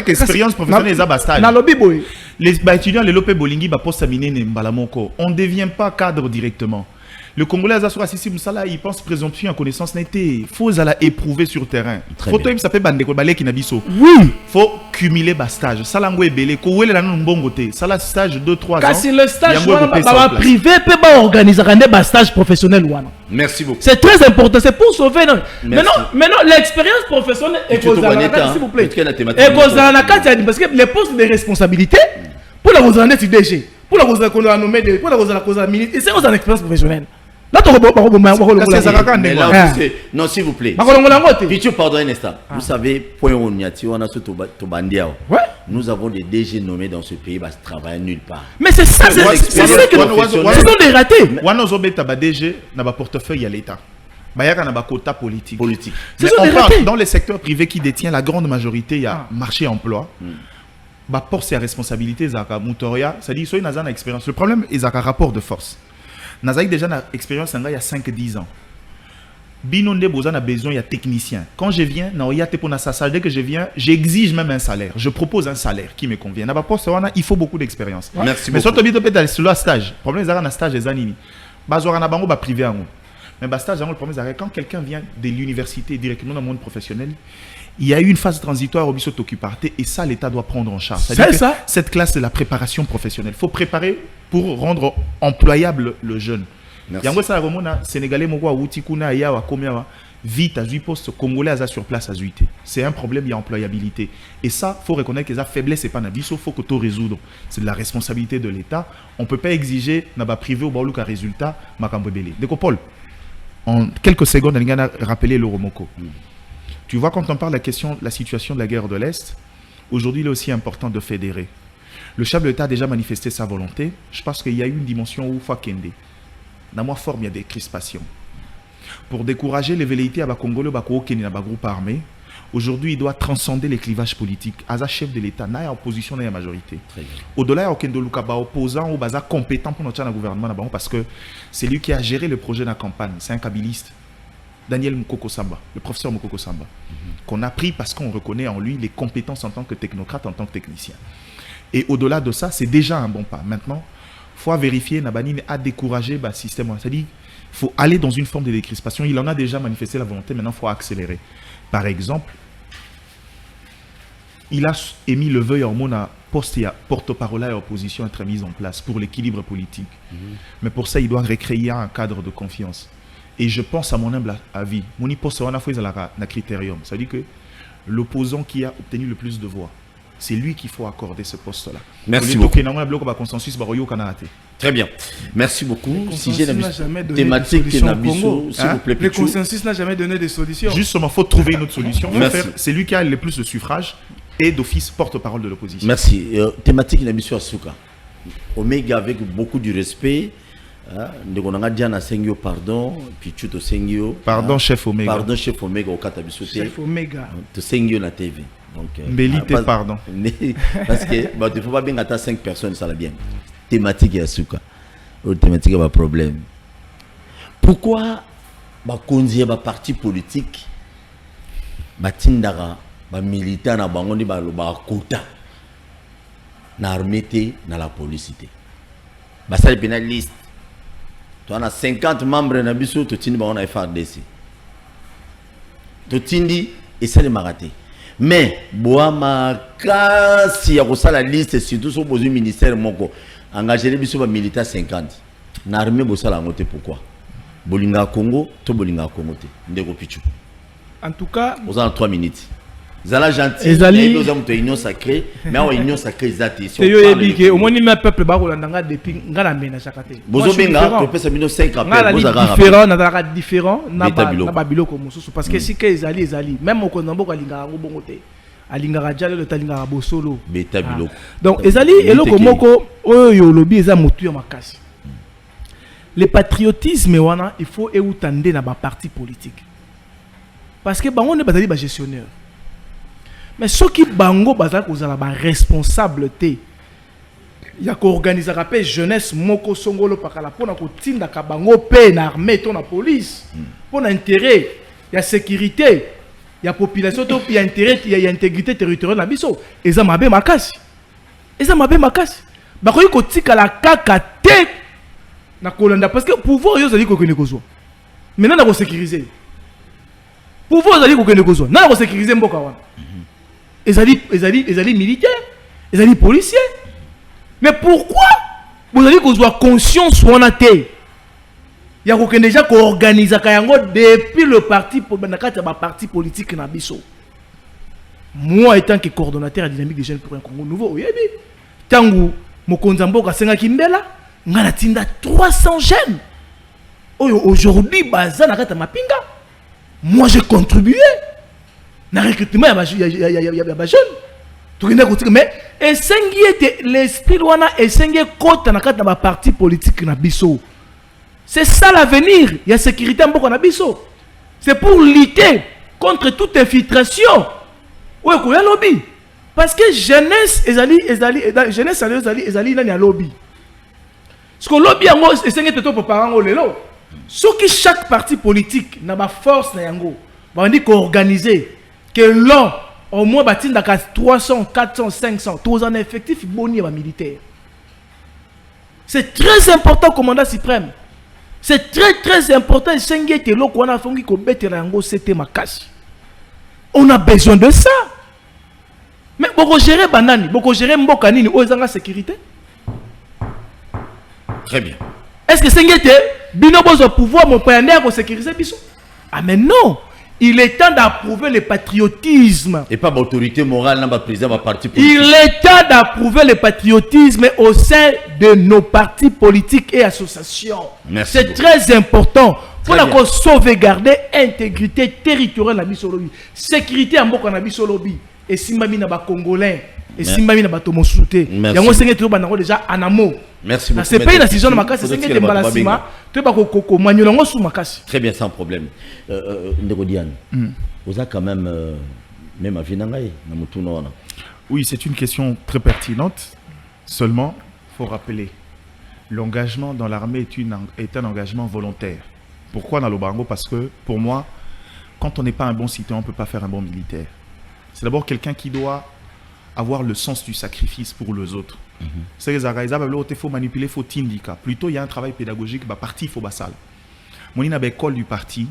[SPEAKER 3] Expérience professionnelle, c'est stage. Les étudiants, les lopé bolingi, poste amine mbalamoko. On ne devient pas cadre directement. Le Congolais Azasura Sissi Moussala, il pense présomption en connaissance n'était faut à la éprouver sur terrain. Faut toi ça fait bande balé qui nabiso. Oui. Faut cumuler bas stage. Salango belé ko wele la non bon côté. Ça la stage 2-3 ans.
[SPEAKER 4] Kasi le stage privé peut pas organiser un bas stage professionnel wana.
[SPEAKER 2] Merci beaucoup.
[SPEAKER 4] C'est très important, c'est pour sauver non. Maintenant l'expérience professionnelle est cause s'il vous plaît. Et cause parce que les postes de responsabilité pour la cause d'être DG, pour la cause qu'on a nommé pour la cause ministre, et c'est une expérience professionnelle. Là,
[SPEAKER 2] non, s'il vous plaît. Pardon un instant. Vous savez, nous avons des DG nommés dans ce pays, qui travaillent nulle part.
[SPEAKER 4] Mais c'est ça, c'est ça que nous sommes des ratés.
[SPEAKER 3] DG n'a pas portefeuille à l'État. Il y a un quota politique.
[SPEAKER 4] Mais
[SPEAKER 3] dans les secteurs privés qui détiennent la grande majorité, il y a marché-emploi. Pour ses responsabilités, c'est-à-dire qu'il y a une expérience. Le problème, il y a un rapport de force. Nous avons déjà une expérience il y a 5-10 ans. Binonde Bozan a besoin, il y a technicien. Quand je viens, dès que je viens, j'exige même un salaire. Je propose un salaire qui me convient. Il faut beaucoup d'expérience.
[SPEAKER 2] Merci
[SPEAKER 3] beaucoup. Mais
[SPEAKER 2] beaucoup.
[SPEAKER 3] Sur le stage, le problème c'est un stage des années. Privé. Mais le stage, le problème c'est quand quelqu'un vient de l'université directement dans le monde professionnel, il y a eu une phase transitoire au Bissot Occuparte et ça, l'État doit prendre en charge.
[SPEAKER 4] C'est ça.
[SPEAKER 3] Cette classe, c'est la préparation professionnelle. Il faut préparer pour rendre employable le jeune. Yango ça Sénégalais moko wuti kuna ya wa komia vite à 8 postes congolais à sur place à 8. C'est un problème, il y a employabilité. Et ça, faut reconnaître que ça faiblesse c'est pas nabiso, faut que tout résoudre. C'est de la responsabilité de l'État. On peut pas exiger naba privé au baluka résultat makambebele. Déco Paul. En quelques secondes, on va rappeler le Romoko. Tu vois, quand on parle de la situation de la guerre de l'Est, aujourd'hui, il est aussi important de fédérer. Le chef de l'État a déjà manifesté sa volonté. Je pense qu'il y a eu une dimension où Fakende. Dans ma forme, il y a des crispations. Pour décourager les velléités à Congolais, à groupe armé, Aujourd'hui, il doit transcender les clivages politiques. Aza chef de l'État, n'a pas opposition, n'a pas majorité.
[SPEAKER 2] Très bien.
[SPEAKER 3] Au-delà, il y a aucun opposant ou baza compétent pour notre gouvernement parce que c'est lui qui a géré le projet de la campagne. C'est un kabiliste. Daniel Mukoko Samba, le professeur Mukoko Samba, qu'on a pris parce qu'on reconnaît en lui les compétences en tant que technocrate, en tant que technicien. Et au-delà de ça, c'est déjà un bon pas. Maintenant, il faut vérifier, Nabanine a découragé le système. C'est-à-dire, il faut aller dans une forme de décrispation. Il en a déjà manifesté la volonté, maintenant il faut accélérer. Par exemple, il a émis le vœu en mon poste et porte-parole et opposition à être mise en place pour l'équilibre politique. Mais pour ça, il doit recréer un cadre de confiance. Et je pense à mon humble avis, mon poste un critérium. Ça veut dire que l'opposant qui a obtenu le plus de voix, c'est lui qu'il faut accorder ce poste-là.
[SPEAKER 2] Merci beaucoup. Très bien. Merci beaucoup.
[SPEAKER 4] Si
[SPEAKER 2] j'ai
[SPEAKER 4] la
[SPEAKER 2] thématique s'il vous plaît.
[SPEAKER 4] Le consensus n'a jamais donné de solution.
[SPEAKER 3] Justement, il faut trouver une autre solution. C'est lui qui a le plus de suffrages et d'office porte-parole de l'opposition.
[SPEAKER 2] Merci. Thématique de mission Asuka. Omega avec beaucoup de respect. Pardon, puis tu te sengio.
[SPEAKER 3] Pardon, chef Omega.
[SPEAKER 2] Pardon, chef Omega au Katabisote.
[SPEAKER 4] Chef Omega.
[SPEAKER 2] Te sengio na TV. Donc,
[SPEAKER 3] Mbélité, pardon.
[SPEAKER 2] Parce que il ne faut pas bien attendre 5 personnes, ça va bien. Thématique et Asuka. Thématique est un problème. Pourquoi konzi ba parti politique batindara ba militant na bango ni ba kota na armée na la police. Ba ça pénaliste. Tu as 50 membres na biso to tindi bango na FRDC. To tindi et ça les maraté. Mais boama kasi ya ko la liste surtout sur le ministère moko engagé les biso ba militaires 50 na armée bo sala ngote pourquoi bolinga Congo to bolinga Congo te ndeko pichu
[SPEAKER 4] en tout cas
[SPEAKER 2] aux en 3 minutes zala gentil
[SPEAKER 4] ezali
[SPEAKER 2] nous avons une union sacrée mais en union sacrée ezati
[SPEAKER 4] si yo yebike au moins le peuple ba kolanda nga depuis nga na mena chakate
[SPEAKER 2] bozo benga to pesa bino 5
[SPEAKER 4] rappels bozo différent na différent na ba biloko mususu parce que si ke ezali même au Kongo kalinga ngo bongo te alingara jale le talingara bosolo
[SPEAKER 2] beta biloko
[SPEAKER 4] donc ezali eloko moko oyo lobby eza motu ya makasi. Le patriotisme wana il faut eutande na ba parti politique parce que bango ne bazali ba gestionnaire mais ceux qui bango bazali kozala ba responsable te ya ko organiser rappel jeunesse moko songolo pakala pona ko tinda ka bango pe na armée to na police pona intérêt ya sécurité ya population to ya intérêt ya intégrité territoriale na biso eza mabe makasi bakoyi ko tika la kaka te na kolanda parce que pouvoir yo zali ko kene kozwa maintenant na ko sécuriser pouvoir zali ko kene kozwa na ko sécuriser mboka wana ezali militaire ezali policier mais pourquoi vous allez kozwa conscience wana te ya ko kene déjà ko organiser ka yango depuis le parti na kati ba parti politique na biso. Moi étant que coordonnateur à dynamique des jeunes pour un Congo nouveau oyebi tangu mokonza mboka senga kimbela ngana tinda 300 jeunes aujourd'hui baza na kata mapinga. Moi j'ai contribué na recrutement ya ba jeunes tout ko mais esengi était l'esprit wana esengi kota na kata ba parti politique na biso. C'est ça l'avenir, il y a sécurité mboka na biso. C'est pour lutter contre toute infiltration. Ouais, ko ya lobby. Parce que jeunesse ezali nani lobby. Parce que lobby yango esengi toto pour parents lelo. Ce qui chaque parti politique na ba force na yango, ba ndi ko organiser que l'on au moins batinda 300, 400, 500 tous en effectif boni ba militaire. C'est très important commandant suprême. C'est très important esengi te loko wana fongi ko betela yango c'était makasi. On a besoin de ça. Mais boko gérer banani, boko gérer mboka nini o ezanga sécurité?
[SPEAKER 2] Très bien.
[SPEAKER 4] Est-ce que sengete bino bozo pouvoir mon payandé ko sécuriser biso? Ah mais non, il est temps d'approuver le patriotisme.
[SPEAKER 2] Et pas l'autorité morale dans le président de parti politique.
[SPEAKER 4] Il est temps d'approuver le patriotisme au sein de nos partis politiques et associations. C'est très important pour la sauvegarder l'intégrité territoriale de la Bissolobi. Sécurité en Boko na Bissolobi. Et si mami na ba Congolais. Et si mami na ba Tomosuté. Yango sengé tout banango déjà en amont.
[SPEAKER 2] Merci beaucoup.
[SPEAKER 4] C'est pas une décision de makasi, c'est que Mbalasima, tu vas koko manulango sous makasi.
[SPEAKER 2] Très bien, sans problème. Ndeko Diane, vous avez quand même même à Vinangaï, na mutuno.
[SPEAKER 3] Oui, c'est une question très pertinente. Seulement, il faut rappeler, l'engagement dans l'armée est un engagement volontaire. Pourquoi dans le Bango? Parce que pour moi, quand on n'est pas un bon citoyen, on ne peut pas faire un bon militaire. C'est d'abord quelqu'un qui doit avoir le sens du sacrifice pour les autres. C'est il faut manipuler, il faut t'indiquer. Plutôt, il y a un travail pédagogique, parti, il faut basal. Mon ina école du parti,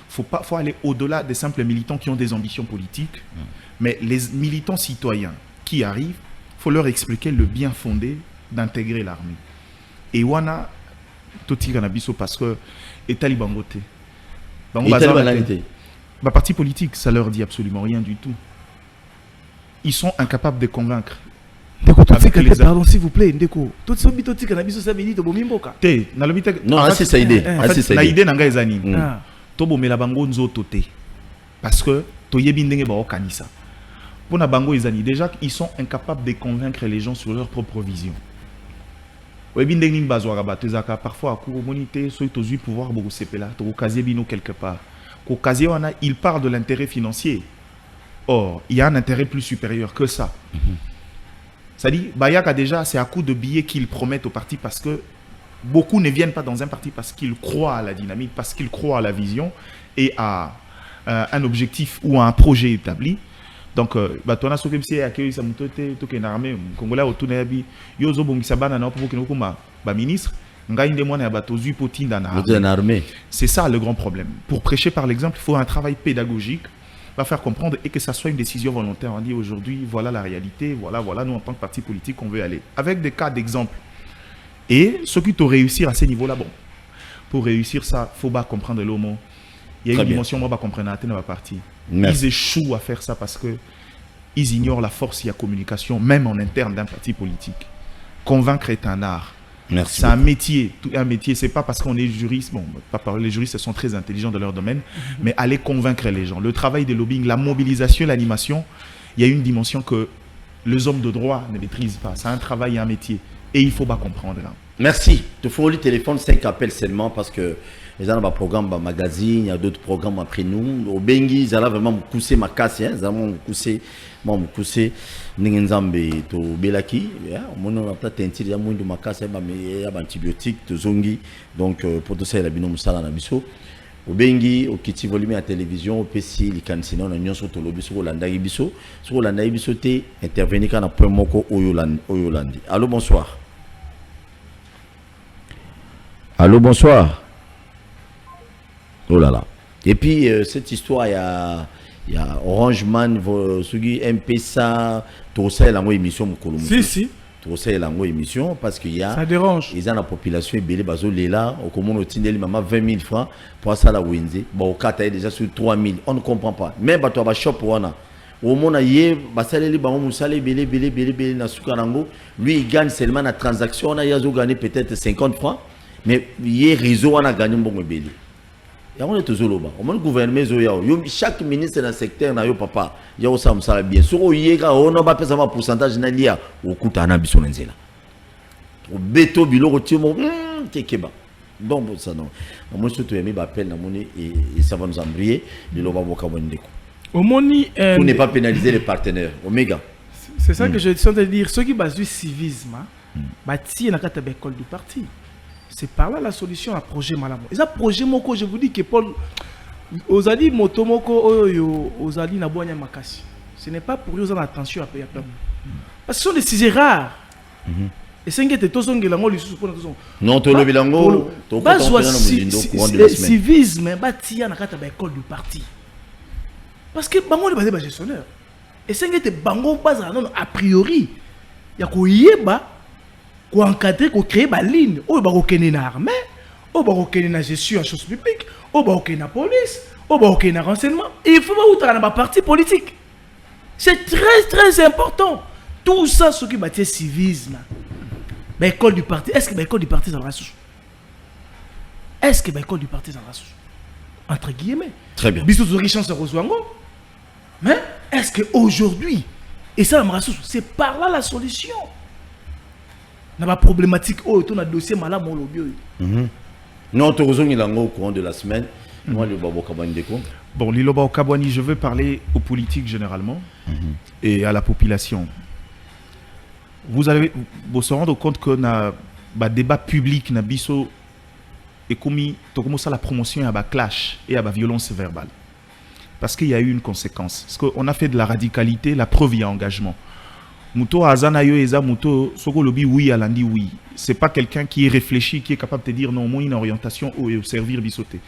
[SPEAKER 3] faut aller au-delà des simples militants qui ont des ambitions politiques, mais les militants citoyens qui arrivent, il faut leur expliquer le bien fondé d'intégrer l'armée. Et wana toti kanabiso parce que État libangote. Parti politique, ça leur dit absolument rien du tout. Ils sont incapables de convaincre.
[SPEAKER 4] Pardon, s'il vous plaît, Ndeko. Tout ce que cannabis, ça veut dire que Bomimboka.
[SPEAKER 2] Non, c'est ça idée.
[SPEAKER 3] La idée n'a pas été Tobo me la bango nzoto te. Parce que toyebi ndenge ba okanisa. Pour na bango izani déjà ils sont incapables de convaincre les gens sur leur propre vision. Oyebi ndenge ning bazwa rabato zaka parfois ku monité so tozui pouvoir beaucoup sepela to okazie bino quelque part. Ko okazie wana il part de l'intérêt financier. Or, il y a un intérêt plus supérieur que ça. C'est-à-dire Bayaka déjà c'est à coup de billets qu'ils promettent au parti parce que beaucoup ne viennent pas dans un parti parce qu'ils croient à la dynamique, parce qu'ils croient à la vision et à un objectif ou à un projet établi. Donc, tu as ce qui est accueilli, tu es armé, Congolais autour de l'Abi, Yozo Bongisabana, pour que nous ministre, c'est ça le grand problème. Pour prêcher par l'exemple, il faut un travail pédagogique, va faire comprendre et que ça soit une décision volontaire. On dit aujourd'hui, voilà la réalité, voilà nous en tant que parti politique, on veut aller. Avec des cas d'exemple. Et ceux qui ont réussi à ce niveau-là, bon, pour réussir ça, il faut pas comprendre le mot. Il y a une dimension, moi, je comprends à la partie. Ils échouent à faire ça parce que ils ignorent la force et la communication, même en interne d'un parti politique. Convaincre est un art. C'est un métier. Un métier, c'est pas parce qu'on est juriste. Bon, pas parler, les juristes sont très intelligents dans leur domaine, mais aller convaincre les gens. Le travail de lobbying, la mobilisation, l'animation, il y a une dimension que les hommes de droit ne maîtrisent pas. C'est un travail et un métier. Et il ne faut pas comprendre. Là.
[SPEAKER 2] Merci. Il faut le téléphone 5 appels seulement parce que les gens ont un programme, un magazine, il y a d'autres programmes après nous. Au Bengi, ils ont vraiment poussé ma casse, ils ont vraiment poussé Ningenzambe to Belaki. On a peut-être un tir, il y a moins de ma casse, il y a antibiotiques, de zongi. Donc, pour tout ça, il y a binom sala na biso. Au Bengi, au Kiti volume à télévision, au PC, les canisinos, on a union sur le lobby sur Olanda Ibiso. Sur Olanda Ibiso, intervenir quand on a point moko Oyolandi. Allô, bonsoir. Allô, bonsoir. Oh là là. Et puis, cette histoire, il y a Orange Man, MPSA, tout ça, il y a une émission.
[SPEAKER 4] Si.
[SPEAKER 2] Tout ça, il y a une émission parce qu'il y a.
[SPEAKER 4] Ça dérange.
[SPEAKER 2] Ils ont la population, ils ont là, au commun, au Tindeli, 20 000 francs pour ça, la Windsor. Bon, au Qatar, déjà sur 3 000. On ne comprend pas. Même si tu as un shop, au monde, il lui, il gagne seulement la transaction. Il a gagné peut-être 50 francs. Mais il y a un réseau qui a gagné un bon bébé. On est toujours là. On gouvernement, chaque ministre dans le secteur, papa, il y a ça bien. Si on a un pourcentage de l'IA, on coûte un abysson. Au béto, bilo, donc, ça non. Moi, je suis appel et ça va nous embrayer. Pour ne pas pénaliser les partenaires. Oméga.
[SPEAKER 4] C'est ça que je suis en train de dire. Ceux qui basent du civisme, bâti dans la école du parti. C'est par là la solution à projet Malamo. Et ça projet moko, je vous dis que Paul Ozali motomoko Ozali na boanya makasi. Ce n'est pas pour eux en attention à payer. Parce que ce sont des sujets rares. Et c'est que tous on gelango les sous pour nous.
[SPEAKER 2] Non, to le bilango, to ko
[SPEAKER 4] civisme bâti na kata ba école du parti. Parce que bango le basé gestionnaire. Et c'est que bango base non a priori ya ko yeba pour encadrer, pour créer une ligne. Ou bien une armée, ou bien une gestion en choses publiques, ou bien une police, ou bien un renseignement. Et il faut pas un parti politique. C'est très très important. Tout ça, ce qui bâtit civisme. L'école du parti, est-ce que l'école du parti est dans la souche? Est-ce que l'école du parti est dans la souche? Entre guillemets.
[SPEAKER 2] Très bien.
[SPEAKER 4] Bisous de richesse rejoindront. Mais est-ce qu'aujourd'hui, et ça, c'est par là la solution? Dans la problématique, on a dossier malade, on l'a
[SPEAKER 2] Non, tu as au courant de la semaine. Moi, le Babo Kabouani Deko.
[SPEAKER 3] Bon, Liloba Okabouani, je veux parler aux politiques généralement et à la population. Vous allez vous se rendre compte que le débat public na biso et comme ça la promotion à clash et à violence verbale. Parce qu'il y a eu une conséquence. Parce qu'on a fait de la radicalité, la preuve, il y a engagement. Muto Azanayo Eza Muto Soko Lobi oui Alandi oui. C'est pas quelqu'un qui est réfléchi, qui est capable de te dire non, moi une orientation au servir bisoté.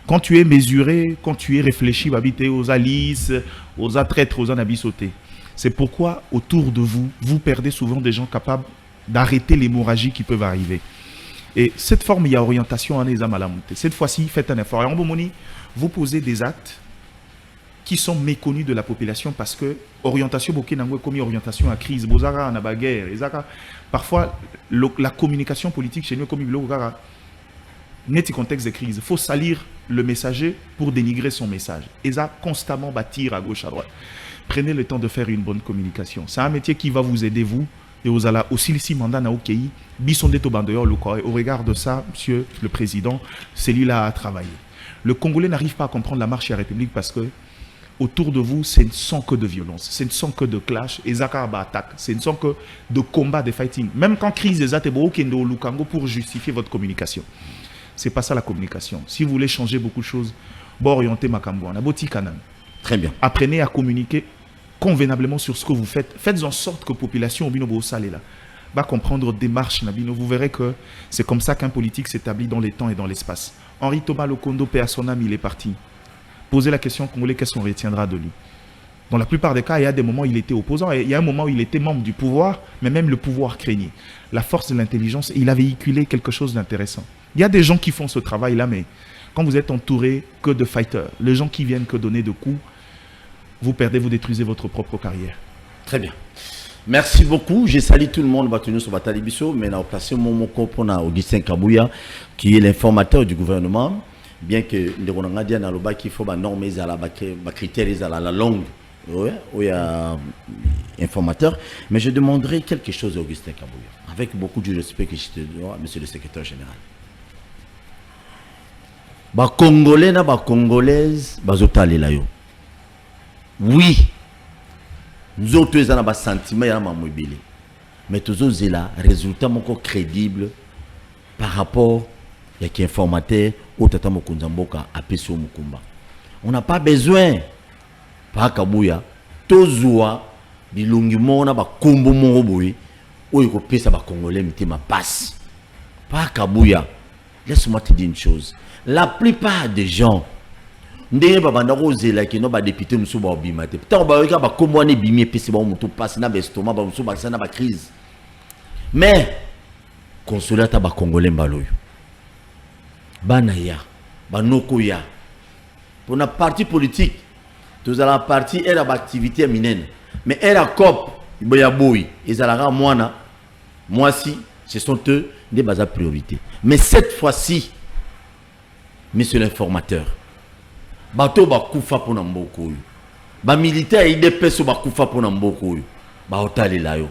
[SPEAKER 3] Quand tu es mesuré, quand tu es réfléchi, babité aux alices, aux traîtres, aux anabisoté. C'est pourquoi autour de vous, vous perdez souvent des gens capables d'arrêter l'hémorragie qui peuvent arriver. Et cette forme, il y a orientation en Eza Malamonte. Cette fois-ci, faites un effort. Et en Bomoni, vous posez des actes qui sont méconnus de la population parce que orientation comme orientation à crise, bozara na baguerre, parfois la communication politique chez nous comme net contexte de crise, il faut salir le messager pour dénigrer son message. Et ça constamment bâtir à gauche à droite. Prenez le temps de faire une bonne communication. C'est un métier qui va vous aider vous et aux ala aussi si mandat na OK, bisonde to bandoyo le au regard de ça, monsieur le président, celui-là a travaillé. Le Congolais n'arrive pas à comprendre la marche à la République parce que autour de vous, ce ne sont que de violence, ce ne sont que de clash, et zakarba attaque, ce ne sont que de combats, de fighting. Même quand crise est atebo kendo lukango pour justifier votre communication. C'est pas ça la communication. Si vous voulez changer beaucoup de choses, bon orienter makambo, on a boti kanan.
[SPEAKER 2] Très bien.
[SPEAKER 3] Apprenez à communiquer convenablement sur ce que vous faites. Faites en sorte que la population au binobo salé là va comprendre démarche nabino. Vous verrez que c'est comme ça qu'un politique s'établit dans les temps et dans l'espace. Henri Thomas Lokondo, paix à son âme, il est parti. Posez la question congolais, qu'est-ce qu'on retiendra de lui? Dans la plupart des cas, il y a des moments où il était opposant, et il y a un moment où il était membre du pouvoir, mais même le pouvoir craignait. La force de l'intelligence, il a véhiculé quelque chose d'intéressant. Il y a des gens qui font ce travail-là, mais quand vous êtes entouré que de fighters, les gens qui viennent que donner de coups, vous perdez, vous détruisez votre propre carrière.
[SPEAKER 2] Très bien. Merci beaucoup. J'ai salué tout le monde battu sur Batali Bisso, mais on a placé mon compagnon Augustin Kabouya, qui est l'informateur du gouvernement. Bien que nous avons dit qu'il faut normer les critères à la langue, où il y a informateur, mais je demanderai quelque chose à Augustin Kabouya, avec beaucoup de respect que je te dois, monsieur le secrétaire général. Les Congolais et les Congolaises, oui, nous autres, nous avons des sentiments, mais tous autres, c'est là, résultat crédible par rapport à qui informateur au tata mokunzamboka apeso mukumba. On n'a pas besoin par Kabouya tozua bilungi mona ba kombo moko boye oyo ko pesa ba congolais mitema passe. Par Kabouya, laisse-moi te dire une chose. La plupart des gens ndenge ba banda kozela ki no ba député musu ba obimate. Tant ba yoka ba kombo ne bimie pesa ba mutu passe na ba estomac ba musu ba sana ba crise. Mais consoler ta ba congolais mbaloyo. Banaya, Banokoya. Pour la partie politique, tous à la partie elle a activité minenne. Mais elle a cop, Boyaboui, ils a moi si, ce sont eux des bases priorités. Mais cette fois-ci, monsieur l'informateur, bateau bakoufa pour Namboko. Ba militaire il dépêche bakoufa pour Namboko. Ba otali la yo.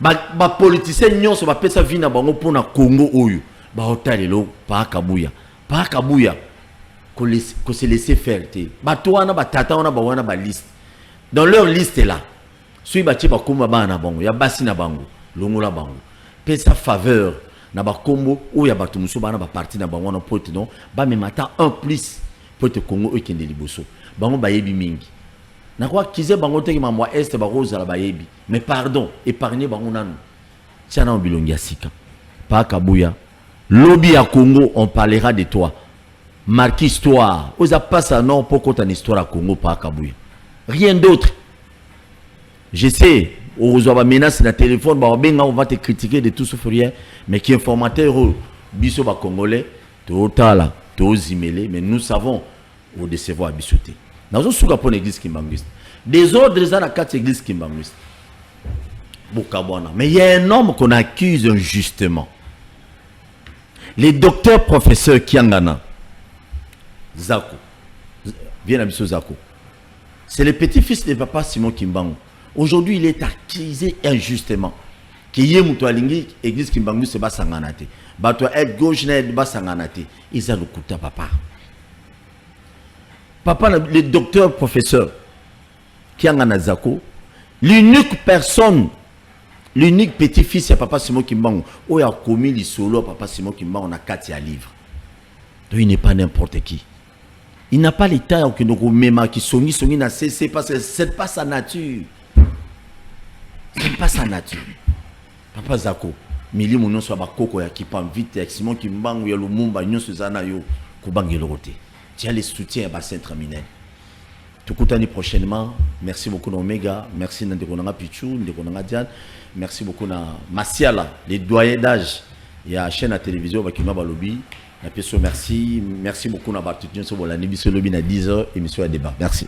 [SPEAKER 2] Ba politicien nyonso ba pesa vina bango pour na Congo oyo. Baotalelo pa Kabouya ko se laisser faire te batwana batata ona ba wana ba liste dans leur liste là sui ba ba komba bana bango ya basi na bango longola bango pesa faveur na ba kombo o ya batu muso bana ba parti na bango na pote non ba me mata en plus pote Congo e kende liboso bango ba yebi mingi na kwa kize bango te ki mamwa est ba rosa la ba yebi mais pardon épargner bango nanu tiana bilongi asika pa Kabouya. Lobby à Congo, on parlera de toi. Marque histoire. Vous avez pas ça non pour compter une histoire à Congo par Kabouya. Rien d'autre. Je sais, on reçoit des menaces sur le téléphone, on va te critiquer de tout ce rien, mais qui est informateur, biso ba Congolais, total, zimélé, mais nous savons au décevoir bisoté. Nous avons souka pour l'église Kimbangwist. Des autres dans la 4 églises Kimbangwist. Mais il y a un homme qu'on accuse injustement. Les docteurs professeurs Kiangana, Zako, viens à Bissau Zako. C'est le petit-fils de papa Simon Kimbangu. Aujourd'hui, il est accusé injustement. Qui est Moutoualingi, église Kimbangu, c'est pas sanganate. bato aide gauche na aide basanganate ils ont le coup papa le docteur professeur qui a Zako, l'unique personne, l'unique petit-fils de papa Simon Kimbangu, où il a commis les solos papa Simon Kimbangu, on a 4 livres. Donc il n'est pas n'importe qui. Il n'a pas l'état que nous même qui sont n'a cessé parce que c'est pas sa nature. C'est pas sa nature. Papa Zako, Mili Mounon soit bakoko ya qui pan vite Simon Kimbangu ya Lumumba nyon Suzana yo kubangi lorote. Tu as les soutiens à bassin terminal. Tout prochainement. Merci beaucoup Omega. Merci Nandekonanga Pichou, Nandekonanga Diane. Merci beaucoup na Masiala, les doyens d'âge. Il y a une chaîne à télévision qui m'a balobi. Merci. Merci beaucoup na Bartutien sur la émission lobby à 10h émission à débat. Merci.